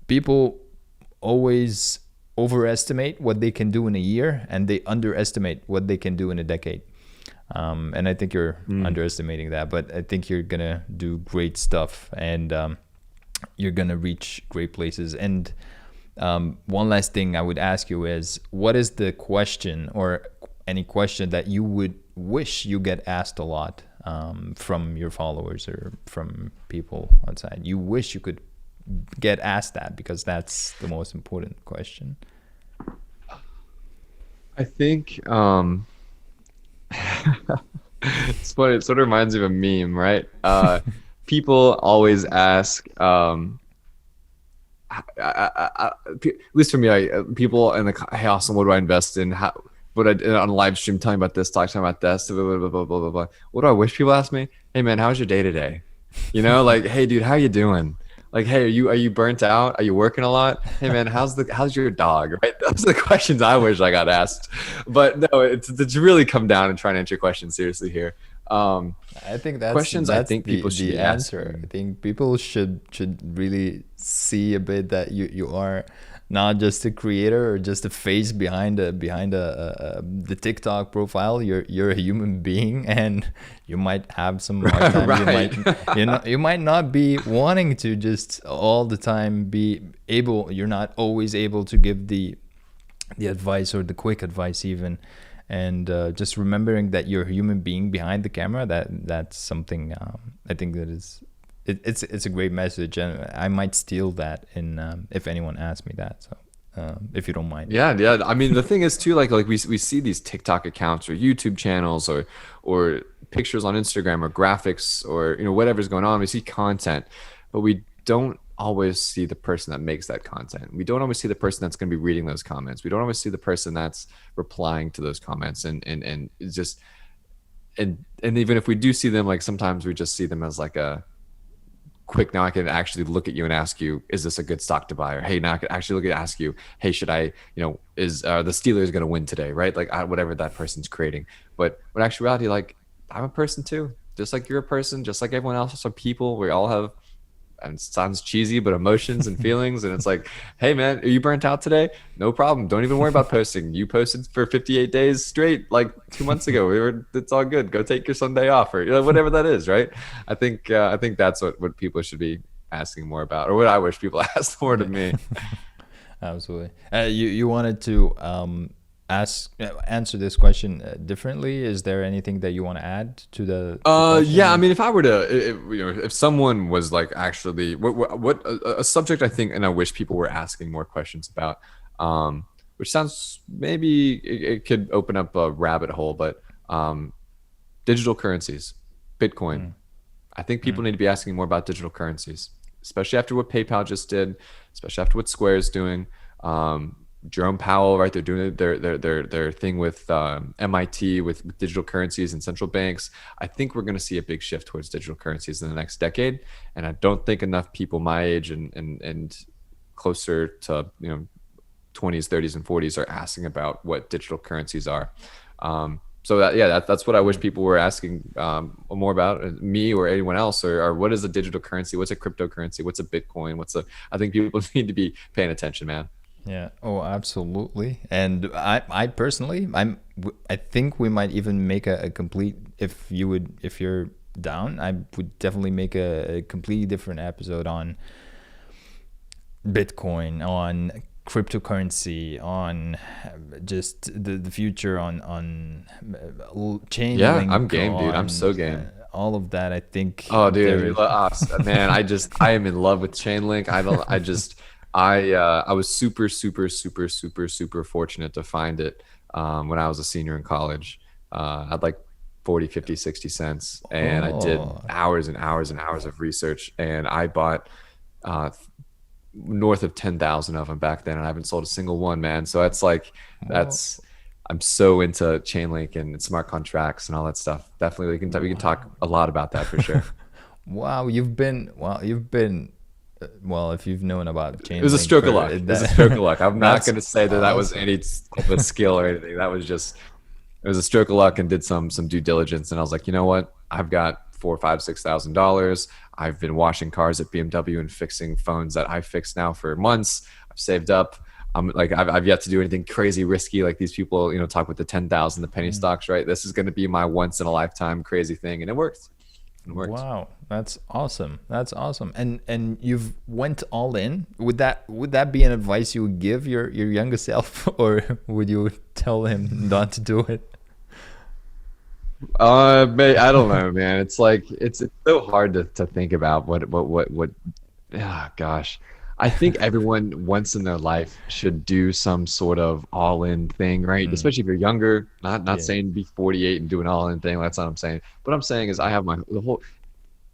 people always overestimate what they can do in a year, and they underestimate what they can do in a decade. And I think you're underestimating that, but I think you're gonna do great stuff, and you're gonna reach great places. And one last thing I would ask you is, what is the question, or any question that you would wish you get asked a lot, from your followers or from people outside? You wish you could get asked that, because that's the most important question. I think it's funny. It sort of reminds me of a meme, right? People always ask, at least for me, people in the, hey, awesome, what do I invest in? How, what I on live stream, telling about this, talking about this, blah, blah, blah, blah, blah, blah, blah. What do I wish people ask me? Hey man, how's your day today? Like, hey dude, how you doing? Like, hey, are you burnt out? Are you working a lot? Hey man, how's your dog? Right? Those are the questions I wish I got asked. But no, it's really come down and trying to answer your questions seriously here. I think that's Questions I think the people should be answer. I asking. think people should really see a bit that you are not just a creator or just a face the TikTok profile. You're a human being, and you might have some hard times. Right. You might not be wanting to just all the time be able. You're not always able to give the advice, or the quick advice even. And just remembering that you're a human being behind the camera, that's something, I think that is it's a great message, and I might steal that in, if anyone asks me that. So if you don't mind. Yeah. I mean, the thing is too, like we see these TikTok accounts or YouTube channels, or pictures on Instagram, or graphics, or whatever's going on. We see content, but we don't always see the person that makes that content. We don't always see the person that's going to be reading those comments. We don't always see the person that's replying to those comments, and it's just, and even if we do see them, like sometimes we just see them as like a quick, now I can actually look at you and ask you, is this a good stock to buy? Or hey, now I can actually look at ask you, hey, should I, is the Steelers going to win today, right? Like whatever that person's creating. But in actuality, like, I'm a person too, just like you're a person, just like everyone else are people. We all have, and it sounds cheesy, but emotions and feelings. And it's like, hey man, are you burnt out today? No problem. Don't even worry about posting. You posted for 58 days straight, like 2 months ago. It's all good. Go take your Sunday off, or whatever that is, right? I think that's what people should be asking more about, or what I wish people asked more to me. Absolutely. You wanted to answer this question differently. Is there anything that you want to add to the Yeah, I question? mean, if I were to, if someone was like actually, what a subject I think, and I wish people were asking more questions about, which sounds, maybe it could open up a rabbit hole, but digital currencies, Bitcoin. I think people need to be asking more about digital currencies, especially after what PayPal just did, especially after what Square is doing. Jerome Powell, right? They're doing their thing with MIT with digital currencies and central banks. I think we're going to see a big shift towards digital currencies in the next decade, and I don't think enough people my age and closer to 20s, 30s, and 40s are asking about what digital currencies are. So that's what I wish people were asking more about, me or anyone else, or what is a digital currency? What's a cryptocurrency? What's a Bitcoin? I think people need to be paying attention, man. Yeah. Oh, absolutely. And I personally, I think we might even make a complete, if you're down, I would definitely make a completely different episode on Bitcoin, on cryptocurrency, on just the future, on chain Yeah, I'm link, game, dude. I'm on so game. all of that. I think Oh, dude, there. man, I am in love with Chainlink. I was super, super, super, super, super fortunate to find it when I was a senior in college. I had like 40, 50, 60 cents, and I did Oh, hours and hours and hours of research, and I bought uh, north of 10,000 of them back then, and I haven't sold a single one, man. So oh, that's I'm so into Chainlink and smart contracts and all that stuff. Definitely, we can talk a lot about that for sure. wow, you've been well, if you've known about It was a Chainlink stroke of for luck. It was a stroke of luck. I'm not that's going to say that was awesome. any type of skill or anything. That was just it was a stroke of luck, and did some due diligence. And I was like, you know what? I've got four, five, $6,000. I've been washing cars at BMW and fixing phones that I fixed now for months. I've saved up. I'm like I've yet to do anything crazy risky like these people talk with the 10,000 the penny Mm. stocks, right? This is going to be my once in a lifetime crazy thing, and it worked. It worked. Wow, that's awesome. That's awesome. And you've went all in. Would that be an advice you would give your younger self, or would you tell him not to do it? I don't know, man. It's like it's so hard to think about what. Ah, gosh, I think everyone once in their life should do some sort of all-in thing, right? Mm, Especially if you're younger. Not yeah, saying be 48 and do an all-in thing. That's not what I'm saying. What I'm saying is I have the whole.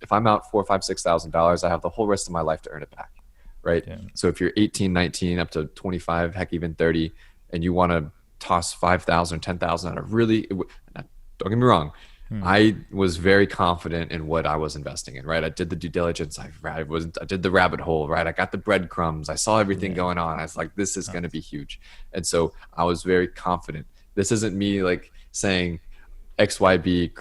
If I'm out four, five, $6,000, I have the whole rest of my life to earn it back, right? yeah, So if you're 18, 19, up to 25, heck, even 30, and you want to toss 5,000, 10,000 at a really, don't get me wrong, mm, I was very confident in what I was investing in, right? I did the due diligence. I did the rabbit hole, right? I got the breadcrumbs. I saw everything yeah. going on. I was like, this is going to Nice. be huge. And so I was very confident. This isn't me like saying XYB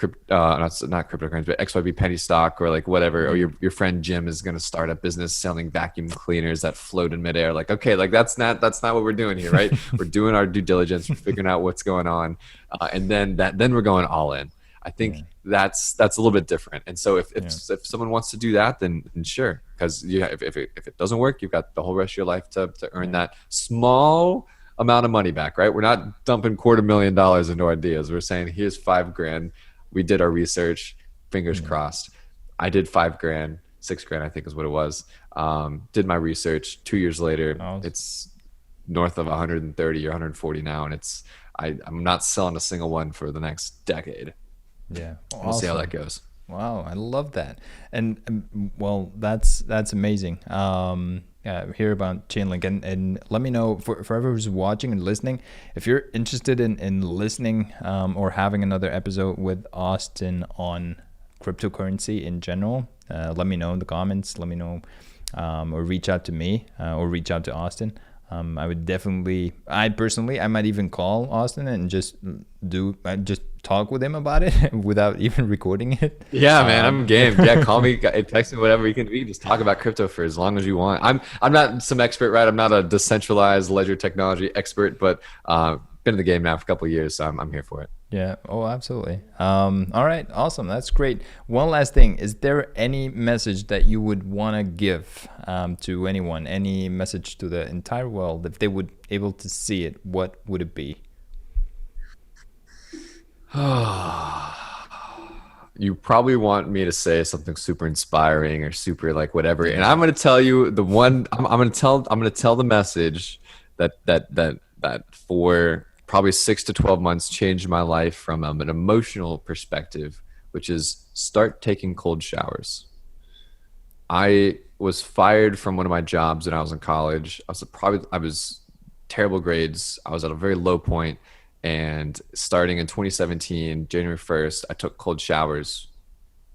not cryptocurrency, but XYB penny stock or like whatever, or Mm, your friend Jim is going to start a business selling vacuum cleaners that float in midair. Like, okay, like that's not what we're doing here, right? We're doing our due diligence, we're figuring out what's going on, and then we're going all in. I yeah, think that's a little bit different. And so yeah, if someone wants to do that, then sure, because if it doesn't work, you've got the whole rest of your life to earn yeah, that small amount of money back, right? We're not dumping $250,000 into ideas. We're saying here's 5 grand. We did our research. Fingers yeah. crossed. I did 5 grand, 6 grand, I think is what it was. Did my research. 2 years later, Awesome. it's north of 130 or 140 now, and I'm not selling a single one for the next decade. Yeah, We'll see how that awesome. goes. Wow, I love that. And well, that's amazing. Hear about Chainlink, and let me know for everyone who's watching and listening, if you're interested in listening or having another episode with Austin on cryptocurrency in general. Let me know in the comments. Let me know, or reach out to me, or reach out to Austin. I would definitely, I personally, I might even call Austin and just talk with him about it without even recording it. Yeah, man, I'm Um, game. Yeah, call me, text me, whatever you can. We can just talk about crypto for as long as you want. I'm not some expert, right? I'm not a decentralized ledger technology expert, but been in the game now for a couple of years, so I'm here for it. yeah. Oh, absolutely. All right. Awesome. That's great. One last thing. Is there any message that you would want to give to anyone? Any message to the entire world? If they would able to see it, what would it be? You probably want me to say something super inspiring or super like whatever, and Yeah. I'm going to tell you the one. I'm going to tell the message that for probably 6 to 12 months changed my life from an emotional perspective, which is start taking cold showers. I was fired from one of my jobs when I was in college. I was terrible grades. I was at a very low point, and starting in 2017, January 1st, I took cold showers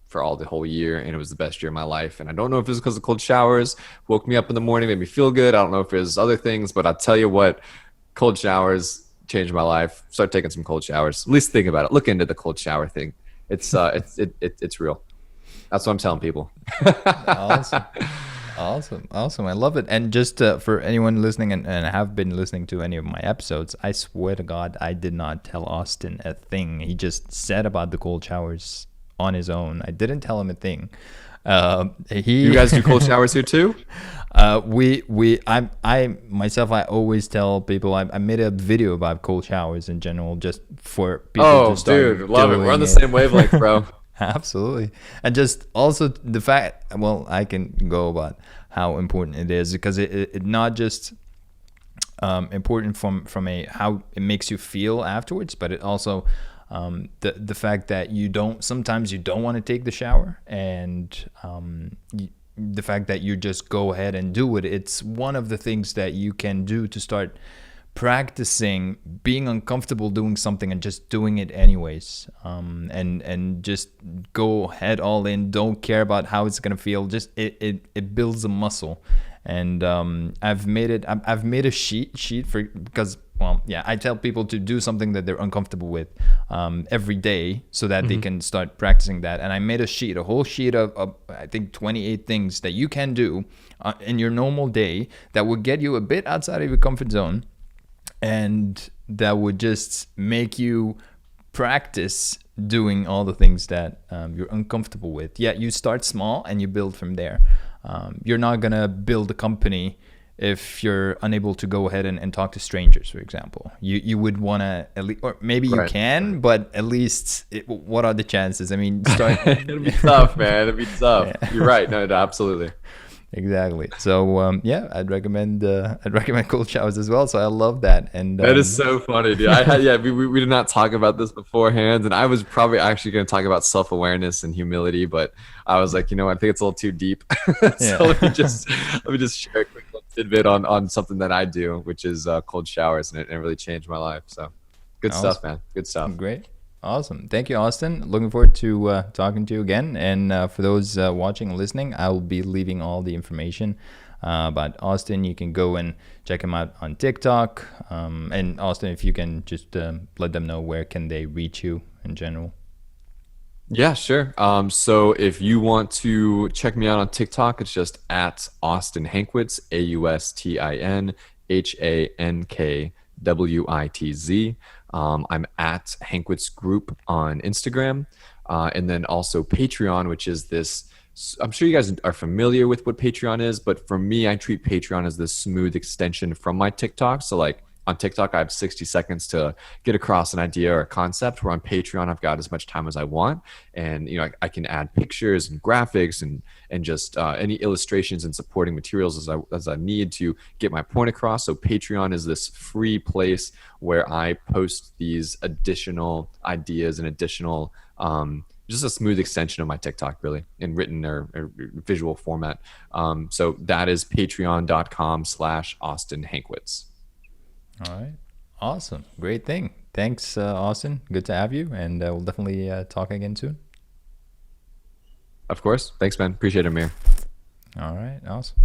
for all the whole year, and it was the best year of my life. And I don't know if it was because the cold showers woke me up in the morning, made me feel good. I don't know if it was other things, but I'll tell you what, cold showers changed my life. Start taking some cold showers. At least think about it. Look into the cold shower thing. It's real. That's what I'm telling people. Awesome. Awesome. I love it. And just for anyone listening and have been listening to any of my episodes, I swear to God, I did not tell Austin a thing. He just said about the cold showers on his own. I didn't tell him a thing. You guys do cold showers here too? I myself, I always tell people I made a video about cold showers in general, just for people to start dude, love it. We're on the it. same wavelength, bro. Absolutely. And just also the fact, well, I can go about how important it is, because it not just important from a how it makes you feel afterwards, but it also the fact that sometimes you don't want to take the shower, and the fact that you just go ahead and do it. It's one of the things that you can do to start practicing being uncomfortable doing something and just doing it anyways, and just go head all in. Don't care about how it's gonna feel. Just it builds a muscle. And I've made a sheet for, because, well, yeah, I tell people to do something that they're uncomfortable with every day, so that they can start practicing that. And I made a whole sheet of I think 28 things that you can do in your normal day that would get you a bit outside of your comfort zone, and that would just make you practice doing all the things that you're uncomfortable with. Yeah, you start small and you build from there. You're not going to build a company if you're unable to go ahead and talk to strangers, for example. You would want to, at least, or maybe you can, but at least, what are the chances? I mean, start. It'll be tough, man. It'll be tough. Yeah. You're right. No, absolutely. Exactly. So yeah, I'd recommend cold showers as well. So I love that. And That is so funny, dude. We did not talk about this beforehand, and I was probably actually going to talk about self-awareness and humility, but I was like, I think it's a little too deep. Yeah. So let me just share a quick little tidbit on something that I do, which is cold showers, and it really changed my life. So good stuff, man. Good stuff. Great. Awesome. Thank you, Austin. Looking forward to talking to you again. And for those watching and listening, I will be leaving all the information about Austin. You can go and check him out on TikTok. And Austin, if you can just let them know where can they reach you in general. Yeah, sure. So if you want to check me out on TikTok, it's just at Austin Hankwitz, AustinHankwitz. I'm at Hankwitz Group on Instagram, and then also Patreon, which is this. I'm sure you guys are familiar with what Patreon is, but for me, I treat Patreon as this smooth extension from my TikTok. So like on TikTok, I have 60 seconds to get across an idea or a concept, where on Patreon, I've got as much time as I want. And, I can add pictures and graphics and just any illustrations and supporting materials as I need to get my point across. So Patreon is this free place where I post these additional ideas and additional, just a smooth extension of my TikTok, really, in written or visual format. So that is patreon.com/Austin Hankwitz. All right. Awesome. Great thing. Thanks, Austin. Good to have you. And we'll definitely talk again soon. Of course. Thanks, man. Appreciate it, Amir. All right. Awesome.